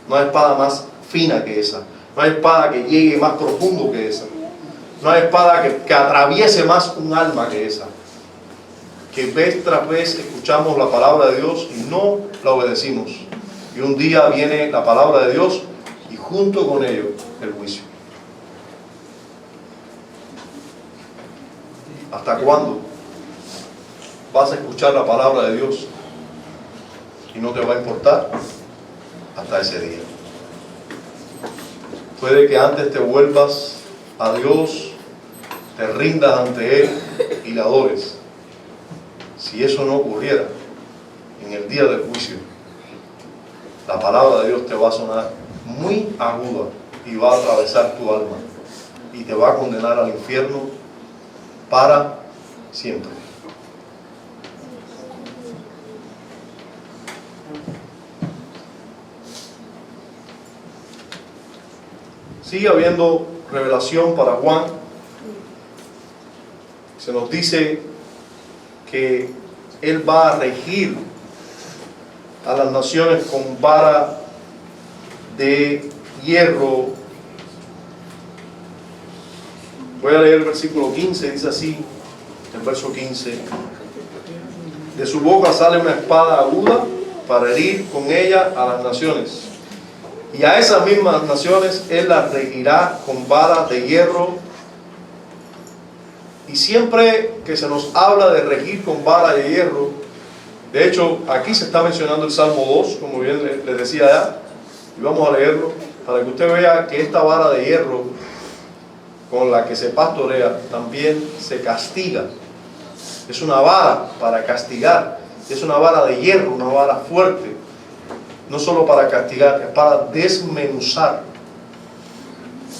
No hay espada más fina que esa. No hay espada que llegue más profundo que esa. No hay espada que atraviese más un alma que esa. Que vez tras vez escuchamos la palabra de Dios y no la obedecimos. Y un día viene la palabra de Dios y junto con ello el juicio. ¿Hasta cuándo vas a escuchar la palabra de Dios y no te va a importar? Hasta ese día. Puede que antes te vuelvas a Dios, te rindas ante Él y le adores. Si eso no ocurriera, en el día del juicio, la palabra de Dios te va a sonar muy aguda y va a atravesar tu alma y te va a condenar al infierno para siempre. Sigue habiendo revelación para Juan. Se nos dice que Él va a regir a las naciones con vara de hierro. Voy a leer el versículo 15, dice así, el verso 15. De su boca sale una espada aguda para herir con ella a las naciones. Y a esas mismas naciones Él las regirá con vara de hierro. Y siempre que se nos habla de regir con vara de hierro, de hecho aquí se está mencionando el Salmo 2, como bien les decía ya, y vamos a leerlo para que usted vea que esta vara de hierro con la que se pastorea también se castiga. Es una vara para castigar, es una vara de hierro, una vara fuerte. No solo para castigar, es para desmenuzar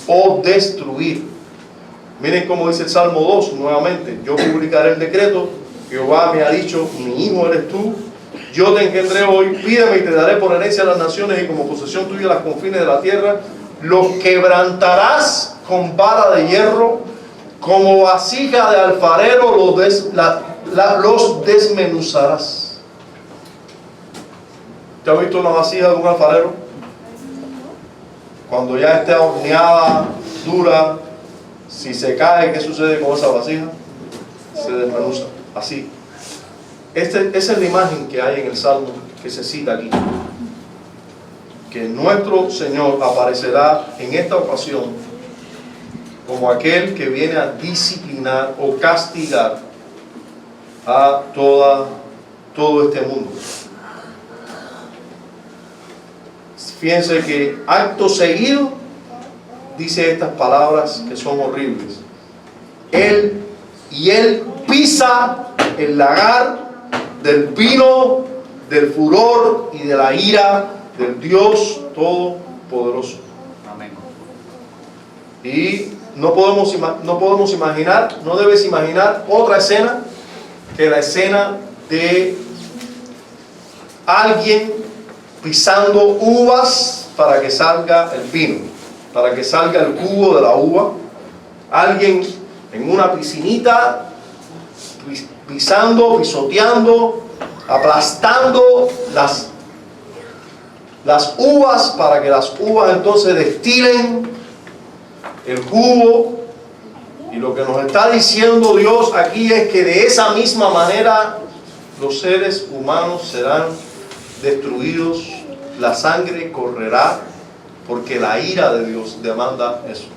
o destruir. Miren cómo dice el Salmo 2 nuevamente: yo publicaré el decreto, Jehová me ha dicho, mi hijo eres tú, yo te engendré hoy, pídeme y te daré por herencia a las naciones y como posesión tuya las confines de la tierra. Los quebrantarás con vara de hierro, como vasija de alfarero los desmenuzarás. ¿Te has visto una vasija de un alfarero? Cuando ya esté horneada, dura, si se cae, ¿qué sucede con esa vasija? Se desmenuza, así. Esa es la imagen que hay en el Salmo que se cita aquí. Que nuestro Señor aparecerá en esta ocasión como aquel que viene a disciplinar o castigar a todo este mundo. Fíjense que acto seguido dice estas palabras que son horribles. Él pisa el lagar del vino, del furor y de la ira del Dios Todopoderoso. Amén. Y no podemos imaginar, no debes imaginar otra escena que la escena de alguien pisando uvas para que salga el vino, para que salga el jugo de la uva. Alguien en una piscinita pisando, pisoteando, aplastando las uvas para que las uvas entonces destilen el jugo. Y lo que nos está diciendo Dios aquí es que de esa misma manera los seres humanos serán destruidos, la sangre correrá, porque la ira de Dios demanda eso.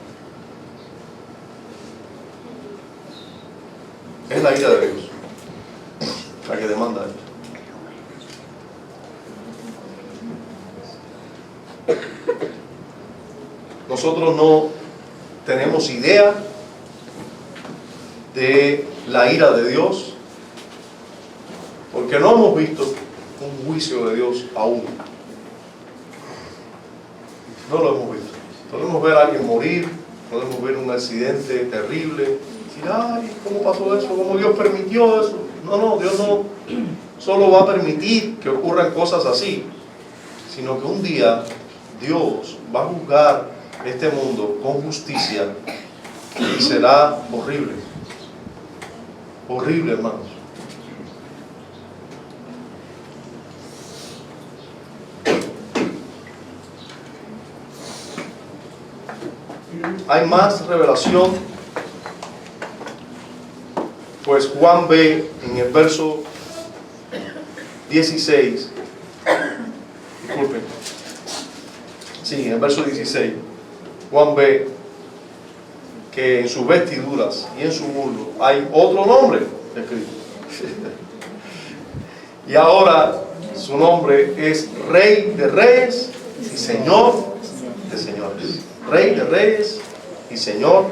Es la ira de Dios la que demanda eso. Nosotros no tenemos idea de la ira de Dios? Porque no hemos visto un juicio de Dios aún. No lo hemos visto. Podemos ver a alguien morir, podemos ver un accidente terrible, decir, ay, ¿cómo pasó eso? ¿Cómo Dios permitió eso? No, Dios no solo va a permitir que ocurran cosas así, sino que un día Dios va a juzgar este mundo con justicia y será horrible. Horrible, hermanos. Hay más revelación, pues Juan ve en el verso 16, disculpen, sí, en el verso 16, Juan ve que en sus vestiduras y en su muslo hay otro nombre escrito. Y ahora su nombre es Rey de Reyes y Señor de Señores. Rey de Reyes y Señor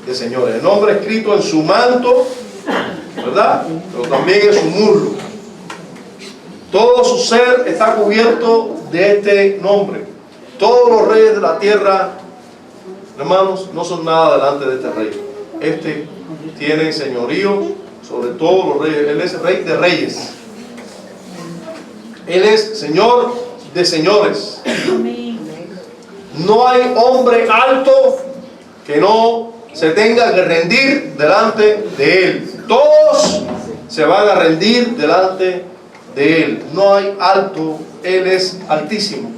de Señores. El nombre escrito en su manto, ¿verdad? Pero también en su muslo. Todo su ser está cubierto de este nombre. Todos los reyes de la tierra, hermanos, no son nada delante de este rey. Este tiene señorío sobre todos los reyes. Él es Rey de Reyes. Él es Señor de Señores. No hay hombre alto que no se tenga que rendir delante de Él. Todos se van a rendir delante de Él. No hay alto, Él es altísimo.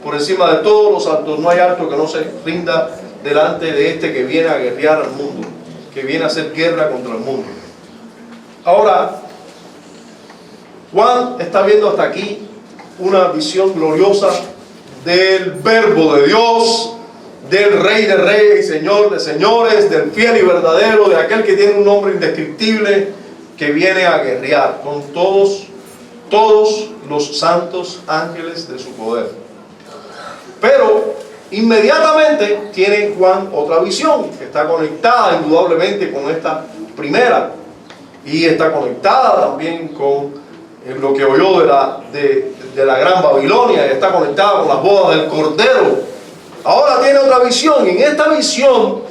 Por encima de todos los altos, no hay alto que no se rinda delante de este que viene a guerrear al mundo, que viene a hacer guerra contra el mundo. Ahora, Juan está viendo hasta aquí una visión gloriosa del verbo de Dios, del Rey de Reyes y Señor de Señores, del fiel y verdadero, de aquel que tiene un nombre indescriptible, que viene a guerrear con todos los santos ángeles de su poder. Pero inmediatamente tiene Juan otra visión, que está conectada indudablemente con esta primera, y está conectada también con lo que oyó de la gran Babilonia, y está conectada con las bodas del Cordero. Ahora tiene otra visión, y en esta visión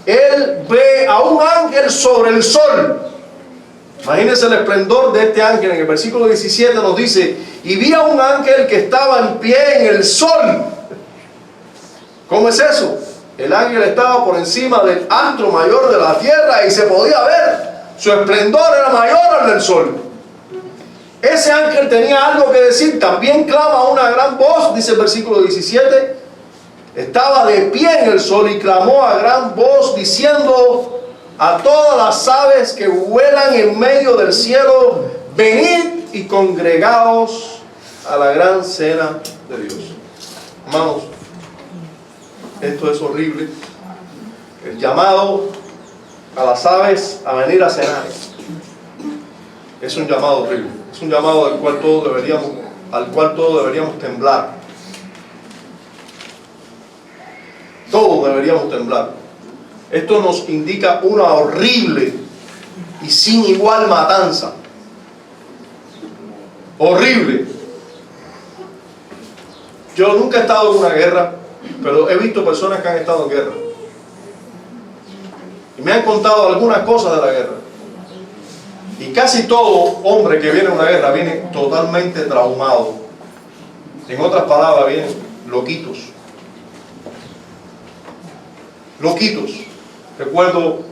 él ve a un ángel sobre el sol. Imagínense el esplendor de este ángel. En el versículo 17 nos dice: y vi a un ángel que estaba en pie en el sol. ¿Cómo es eso? El ángel estaba por encima del astro mayor de la tierra y se podía ver. Su esplendor era mayor al del sol. Ese ángel tenía algo que decir. También clama una gran voz, dice el versículo 17. Estaba de pie en el sol y clamó a gran voz diciendo a todas las aves que vuelan en medio del cielo: venid y congregaos a la gran cena de Dios. Hermanos, esto es horrible. El llamado a las aves a venir a cenar es un llamado horrible. Es un llamado al cual todos deberíamos temblar. Todos deberíamos temblar. Esto nos indica una horrible y sin igual matanza. Horrible. Yo nunca he estado en una guerra, pero he visto personas que han estado en guerra. Y me han contado algunas cosas de la guerra. Y casi todo hombre que viene a una guerra viene totalmente traumado. En otras palabras, vienen loquitos. Loquitos. Recuerdo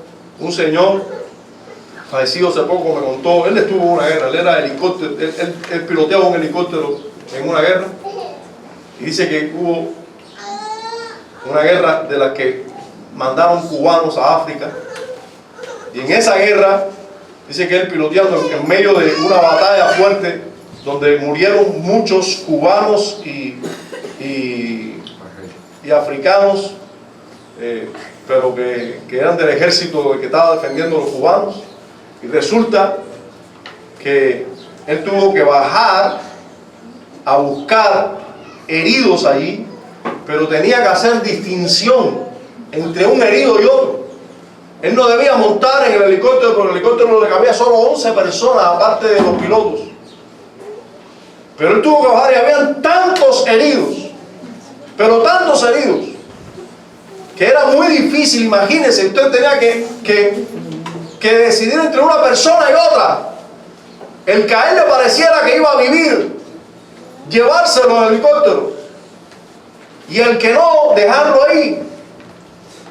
un señor fallecido hace poco, me contó, él estuvo en una guerra, él era helicóptero, él piloteaba un helicóptero en una guerra, y dice que hubo una guerra de la que mandaron cubanos a África, y en esa guerra dice que él piloteando en medio de una batalla fuerte donde murieron muchos cubanos y africanos, pero que eran del ejército que estaba defendiendo a los cubanos, y resulta que él tuvo que bajar a buscar heridos allí, pero tenía que hacer distinción entre un herido y otro, Él no debía montar en el helicóptero porque el helicóptero le cabía solo 11 personas aparte de los pilotos. Pero él tuvo que bajar y habían tantos heridos, pero tantos heridos, que era muy difícil. Imagínense, usted tenía que decidir entre una persona y otra. El que a él le pareciera que iba a vivir, llevárselo en el helicóptero, y el que no, dejarlo ahí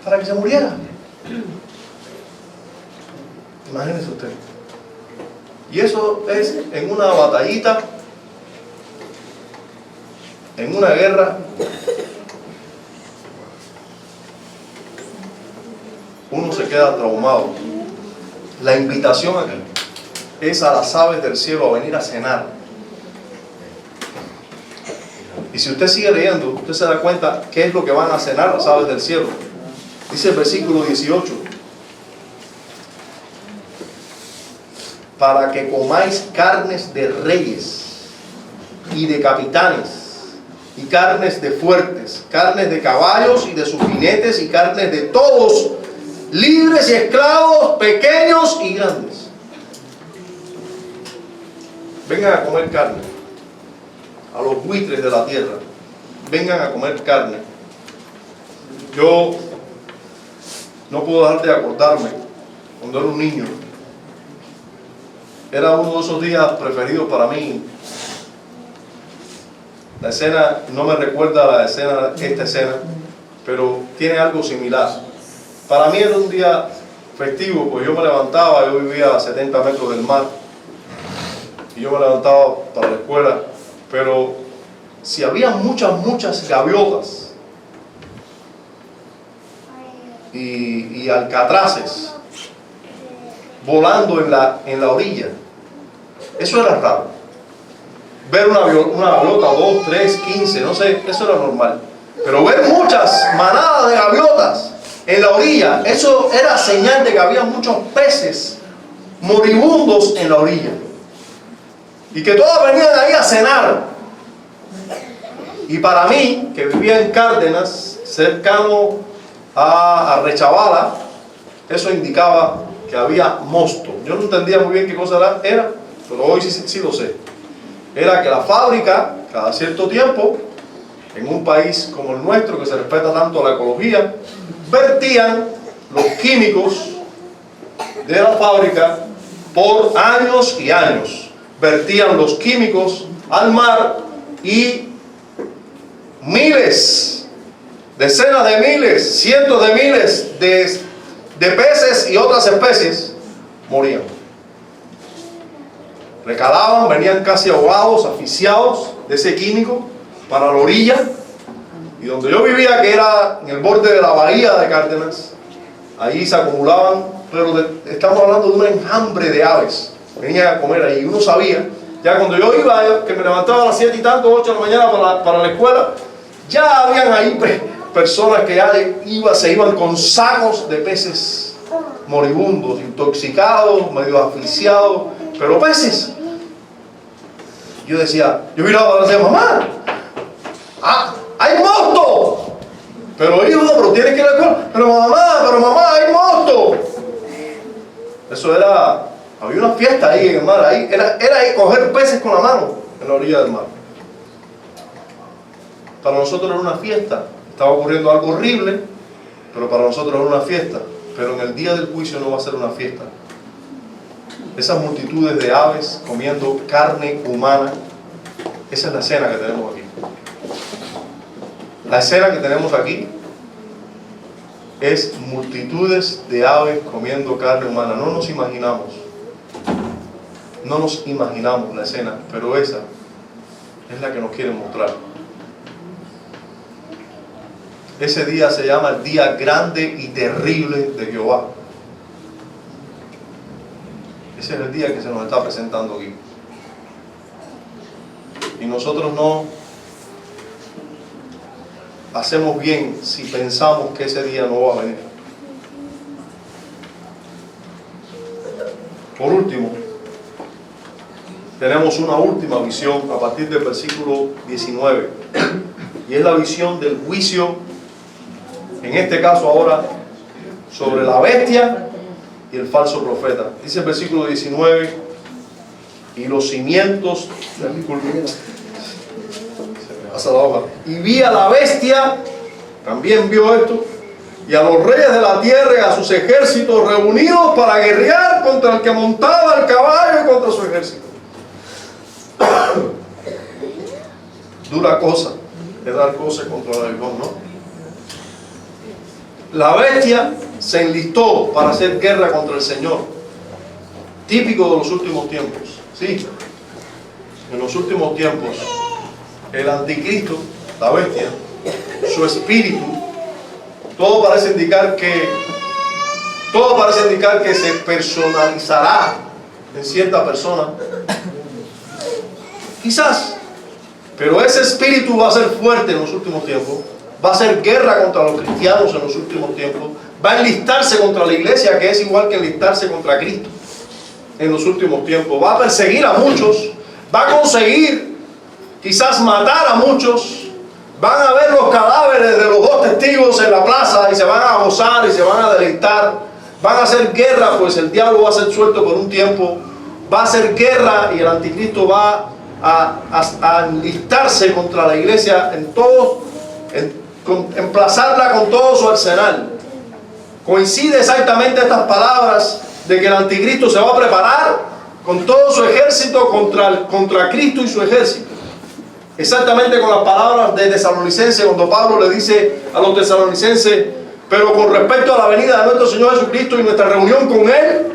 para que se muriera. Imagínense usted. Y eso es en una batallita, en una guerra. Uno se queda traumado. La invitación aquí es a las aves del cielo a venir a cenar. Y si usted sigue leyendo, usted se da cuenta qué es lo que van a cenar las aves del cielo. Dice el versículo 18: para que comáis carnes de reyes y de capitanes, y carnes de fuertes, carnes de caballos y de sus jinetes, y carnes de todos, libres y esclavos, pequeños y grandes. Vengan a comer carne. A los buitres de la tierra, vengan a comer carne. Yo no puedo dejar de acordarme cuando era un niño. Era uno de esos días preferidos para mí. La escena no me recuerda esta escena, pero tiene algo similar. Para mí era un día festivo, pues yo me levantaba, yo vivía a 70 metros del mar, y yo me levantaba para la escuela, pero si había muchas gaviotas y alcatraces volando en la orilla, eso era raro. Ver una gaviota, 2, 3, 15, no sé, eso era normal. Pero ver muchas manadas de gaviotas en la orilla, eso era señal de que había muchos peces moribundos en la orilla, y que todas venían ahí a cenar. Y para mí, que vivía en Cárdenas, cercano a Rechabala, eso indicaba que había mosto. Yo no entendía muy bien qué cosa era, pero hoy sí lo sé. Era que la fábrica, cada cierto tiempo, en un país como el nuestro, que se respeta tanto la ecología, vertían los químicos de la fábrica por años y años. Vertían los químicos al mar y miles, decenas de miles, cientos de miles de peces y otras especies morían. Recalaban, venían casi ahogados, asfixiados de ese químico para la orilla. Y donde yo vivía, que era en el borde de la bahía de Cárdenas, ahí se acumulaban, pero estamos hablando de un enjambre de aves. Venían a comer ahí. Uno sabía, ya cuando yo iba, que me levantaba a las 7 y tanto, 8 de la mañana para la escuela, ya habían ahí personas que ya se iban con sacos de peces moribundos, intoxicados, medio asfixiados, pero peces. Yo decía, yo miraba y decía, mamá, hay mosto. Pero hijo, pero tienes que ir a la escuela. Pero mamá, hay mosto. Eso era, había una fiesta ahí en el mar, ahí era coger peces con la mano en la orilla del mar. Para nosotros era una fiesta, estaba ocurriendo algo horrible, pero para nosotros era una fiesta. Pero en el día del juicio no va a ser una fiesta. Esas multitudes de aves comiendo carne humana, esa es la escena que tenemos aquí. La escena que tenemos aquí es multitudes de aves comiendo carne humana. No nos imaginamos la escena, pero esa es la que nos quiere mostrar. Ese día se llama el día grande y terrible de Jehová. Ese es el día que se nos está presentando aquí. Y nosotros no hacemos bien si pensamos que ese día no va a venir. Por último, tenemos una última visión a partir del versículo 19. Y es la visión del juicio, en este caso ahora, sobre la bestia y el falso profeta. Dice el versículo 19, y los cimientos, pasa la hoja, y vi a la bestia, también vio esto, y a los reyes de la tierra y a sus ejércitos reunidos para guerrear contra el que montaba el caballo y contra su ejército. Dura cosa es dar cosas contra el aguijón, ¿no? La bestia se enlistó para hacer guerra contra el Señor, típico de los últimos tiempos. Sí, en los últimos tiempos el anticristo, la bestia, su espíritu, todo parece indicar que se personalizará en cierta persona, quizás, pero ese espíritu va a ser fuerte en los últimos tiempos, va a hacer guerra contra los cristianos en los últimos tiempos, va a enlistarse contra la iglesia, que es igual que enlistarse contra Cristo en los últimos tiempos, va a perseguir a muchos, va a conseguir quizás matar a muchos. Van a ver los cadáveres de los dos testigos en la plaza y se van a gozar y se van a deleitar. Van a hacer guerra, pues el diablo va a ser suelto por un tiempo. Va a hacer guerra y el anticristo va a enlistarse contra la iglesia emplazarla con todo su arsenal. Coincide exactamente estas palabras de que el anticristo se va a preparar con todo su ejército contra Cristo y su ejército. Exactamente con las palabras de Tesalonicenses, cuando Pablo le dice a los tesalonicenses: pero con respecto a la venida de nuestro Señor Jesucristo y nuestra reunión con Él,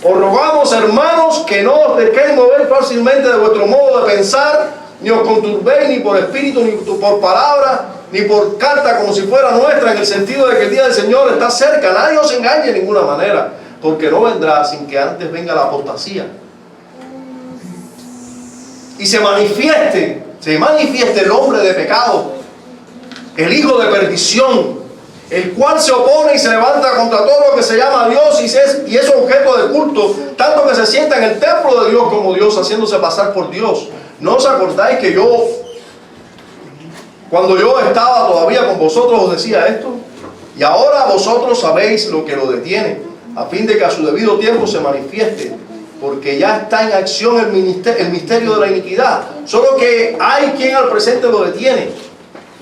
os rogamos, hermanos, que no os dejéis mover fácilmente de vuestro modo de pensar, ni os conturbéis ni por espíritu, ni por palabra, ni por carta como si fuera nuestra, en el sentido de que el día del Señor está cerca. Nadie os engañe de ninguna manera, porque no vendrá sin que antes venga la apostasía y se manifieste el hombre de pecado, el hijo de perdición, el cual se opone y se levanta contra todo lo que se llama Dios y es objeto de culto, tanto que se sienta en el templo de Dios como Dios, haciéndose pasar por Dios. ¿No os acordáis que cuando yo estaba todavía con vosotros, os decía esto? Y ahora vosotros sabéis lo que lo detiene, a fin de que a su debido tiempo se manifieste, porque ya está en acción el misterio de la iniquidad, solo que hay quien al presente lo detiene,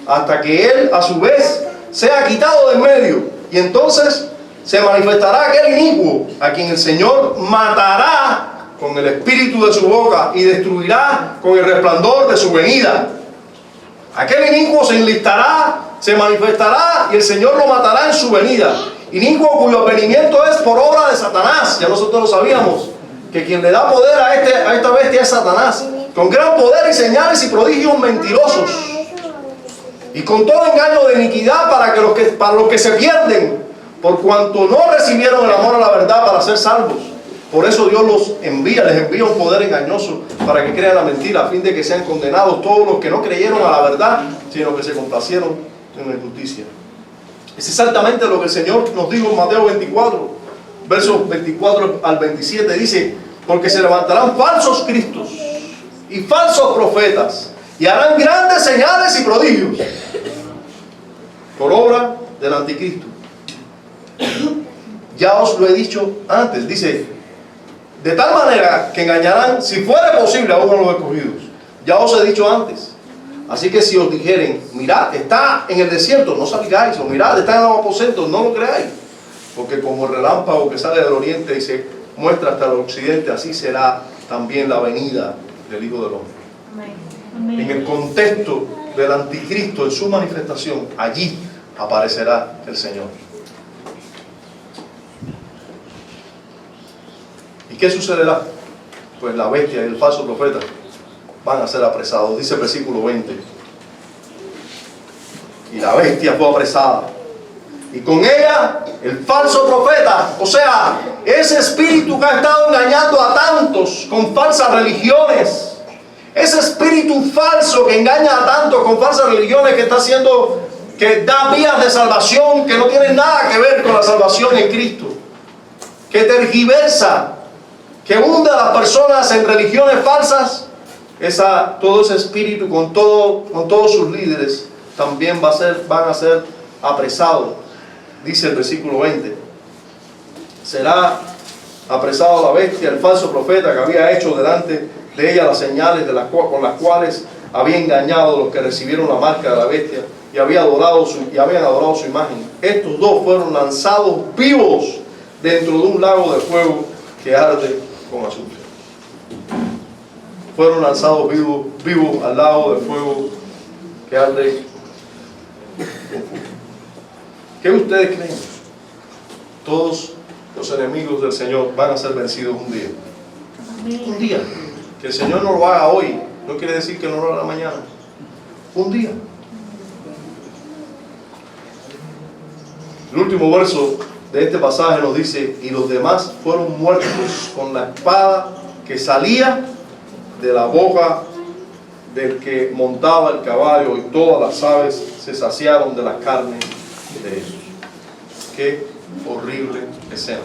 hasta que él a su vez sea quitado de en medio, y entonces se manifestará aquel inicuo, a quien el Señor matará con el espíritu de su boca y destruirá con el resplandor de su venida. Aquel inicuo se enlistará, se manifestará, y el Señor lo matará en su venida. Inicuo cuyo venimiento es por obra de Satanás. Ya nosotros lo sabíamos, que quien le da poder a esta bestia es Satanás, con gran poder y señales y prodigios mentirosos, y con todo engaño de iniquidad para los que se pierden, por cuanto no recibieron el amor a la verdad para ser salvos. Por eso Dios les envía un poder engañoso para que crean la mentira, a fin de que sean condenados todos los que no creyeron a la verdad, sino que se complacieron en la injusticia. Es exactamente lo que el Señor nos dijo en Mateo 24, versos 24 al 27, dice: porque se levantarán falsos cristos y falsos profetas, y harán grandes señales y prodigios por obra del anticristo. Ya os lo he dicho antes, dice, de tal manera que engañarán, si fuera posible, a uno de los escogidos. Ya os he dicho antes. Así que si os dijeren: mirad, está en el desierto, no salgáis, o mirad, está en los aposentos, no lo creáis, porque como el relámpago que sale del oriente y se muestra hasta el occidente, así será también la venida del Hijo del Hombre. Amén. En el contexto del anticristo, en su manifestación, allí aparecerá el Señor. ¿Y qué sucederá? Pues la bestia y el falso profeta van a ser apresados. Dice el versículo 20: y la bestia fue apresada, y con ella el falso profeta, o sea, ese espíritu que ha estado engañando a tantos con falsas religiones, ese espíritu falso que engaña a tantos con falsas religiones, que da vías de salvación que no tienen nada que ver con la salvación en Cristo, que tergiversa, que hunde a las personas en religiones falsas. Todo ese espíritu con todos sus líderes también van a ser apresados. Dice el versículo 20: será apresado la bestia, el falso profeta que había hecho delante de ella las señales con las cuales había engañado a los que recibieron la marca de la bestia y habían adorado su imagen. Estos dos fueron lanzados vivos dentro de un lago de fuego que arde con azufre. Fueron lanzados vivos al lago de fuego que arde con fuego. ¿Qué ustedes creen? Todos los enemigos del Señor van a ser vencidos un día. Un día. Que el Señor no lo haga hoy no quiere decir que no lo hará mañana. Un día. El último verso de este pasaje nos dice: y los demás fueron muertos con la espada que salía de la boca del que montaba el caballo, y todas las aves se saciaron de la carne de ellos. Qué horrible escena.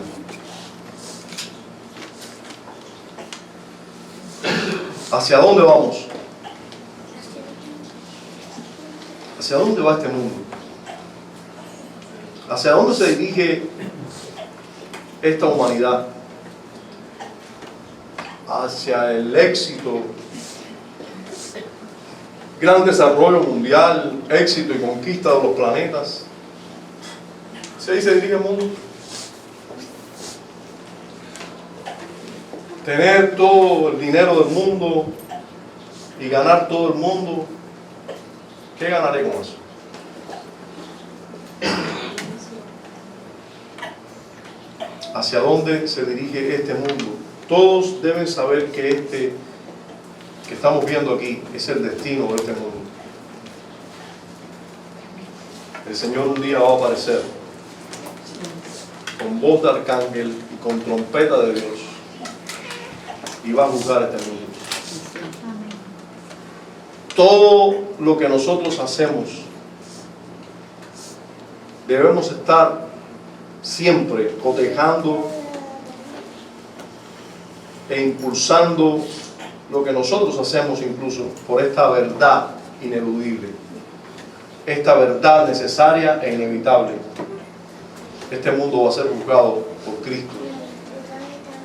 ¿Hacia dónde vamos? ¿Hacia dónde va este mundo? ¿Hacia dónde se dirige esta humanidad? Hacia el éxito, gran desarrollo mundial, éxito y conquista de los planetas. ¿Hacia ahí se dirige el mundo? Tener todo el dinero del mundo y ganar todo el mundo. ¿Qué ganaré con eso? ¿Hacia dónde se dirige este mundo? Todos deben saber que este que estamos viendo aquí es el destino de este mundo. El Señor un día va a aparecer con voz de arcángel y con trompeta de Dios, y va a juzgar este mundo. Todo lo que nosotros hacemos, debemos estar siempre cotejando e impulsando lo que nosotros hacemos, incluso por esta verdad ineludible, esta verdad necesaria e inevitable. Este mundo va a ser juzgado por Cristo.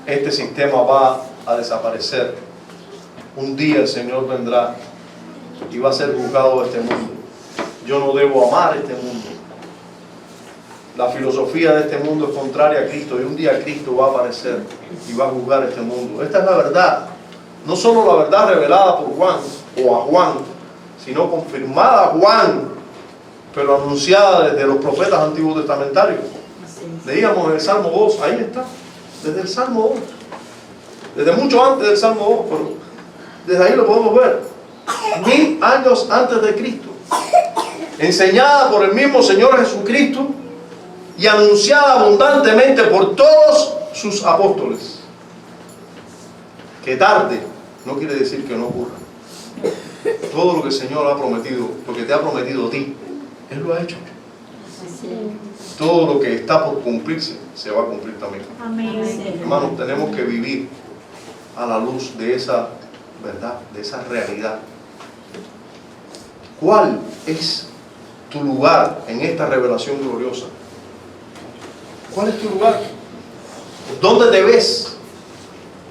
Este sistema va a desaparecer. Un día el Señor vendrá y va a ser juzgado este mundo. Yo no debo amar este mundo. La filosofía de este mundo es contraria a Cristo, y un día Cristo va a aparecer y va a juzgar este mundo. Esta es la verdad. No solo la verdad revelada por Juan o a Juan, sino confirmada a Juan, pero anunciada desde los profetas antiguos testamentarios. Leíamos en el Salmo 2, ahí está, desde el Salmo 2, desde mucho antes del Salmo 2, pero desde ahí lo podemos ver. 1000 años antes de Cristo, enseñada por el mismo Señor Jesucristo y anunciada abundantemente por todos sus apóstoles. Que tarde no quiere decir que no ocurra. Todo lo que el Señor ha prometido, lo que te ha prometido a ti, Él lo ha hecho. Todo lo que está por cumplirse se va a cumplir también. Amén. Hermanos, tenemos que vivir a la luz de esa verdad, de esa realidad. ¿Cuál es tu lugar en esta revelación gloriosa? ¿Cuál es tu lugar? ¿Dónde te ves?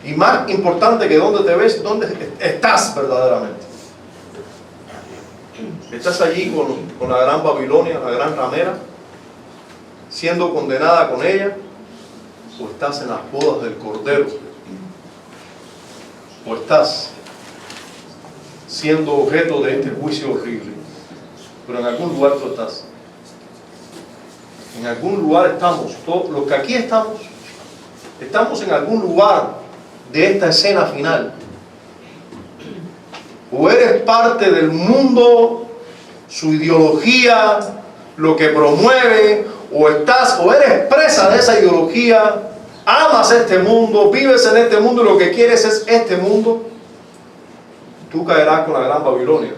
Y más importante que dónde te ves, ¿dónde estás verdaderamente? ¿Estás allí con la gran Babilonia, la gran ramera, siendo condenada con ella? ¿O estás en las bodas del Cordero? ¿O estás siendo objeto de este juicio horrible? Pero en algún lugar tú estás. En algún lugar estamos. Todos los que aquí estamos en algún lugar de esta escena final. O eres parte del mundo, su ideología, lo que promueve, o eres presa de esa ideología, amas este mundo, vives en este mundo y lo que quieres es este mundo. Tú caerás con la gran Babilonia.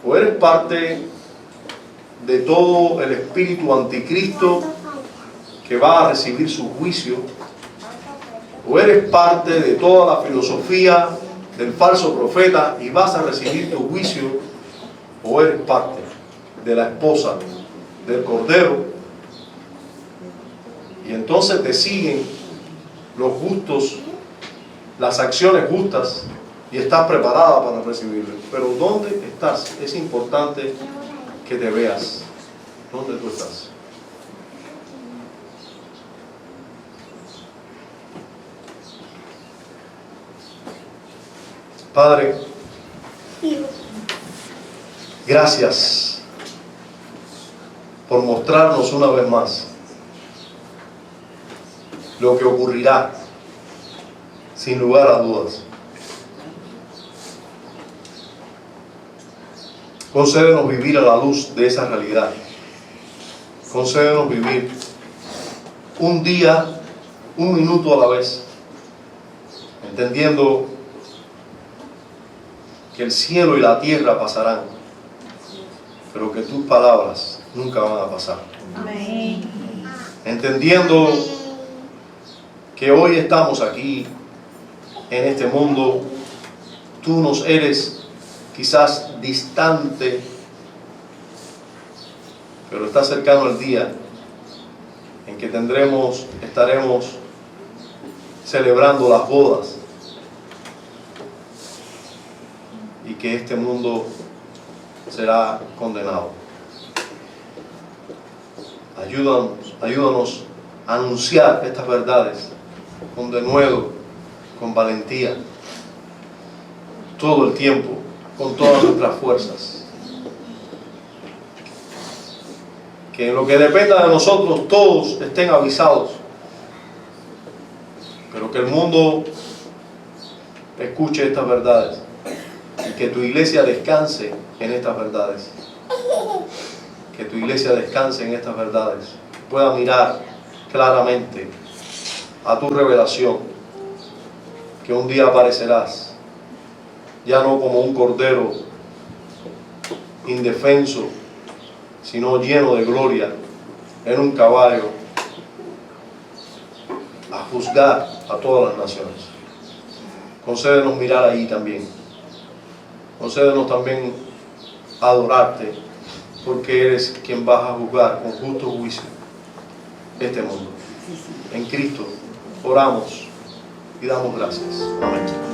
O eres parte de todo el espíritu anticristo que va a recibir su juicio, o eres parte de toda la filosofía del falso profeta y vas a recibir tu juicio, o eres parte de la esposa del Cordero Y entonces te siguen los gustos, las acciones justas, y estás preparada para recibirlo. Pero ¿dónde estás? Es importante que te veas. ¿Dónde tú estás? Padre, gracias por mostrarnos una vez más lo que ocurrirá, sin lugar a dudas. Concédenos vivir a la luz de esa realidad. Concédenos vivir un día, un minuto a la vez, entendiendo que el cielo y la tierra pasarán, pero que tus palabras nunca van a pasar. Amén. Entendiendo que hoy estamos aquí, en este mundo, tú nos eres quizás distante, pero está cercano el día en que estaremos celebrando las bodas, y que este mundo será condenado. Ayúdanos a anunciar estas verdades con denuedo, con valentía, todo el tiempo, con todas nuestras fuerzas. Que en lo que dependa de nosotros todos estén avisados, pero que el mundo escuche estas verdades y que tu iglesia descanse en estas verdades. Que tu iglesia descanse en estas verdades, pueda mirar claramente a tu revelación, que un día aparecerás, ya no como un cordero indefenso, sino lleno de gloria, en un caballo, a juzgar a todas las naciones. Concédenos mirar ahí también. Concédenos también adorarte, porque eres quien vas a juzgar con justo juicio este mundo. En Cristo oramos y damos gracias. Amén.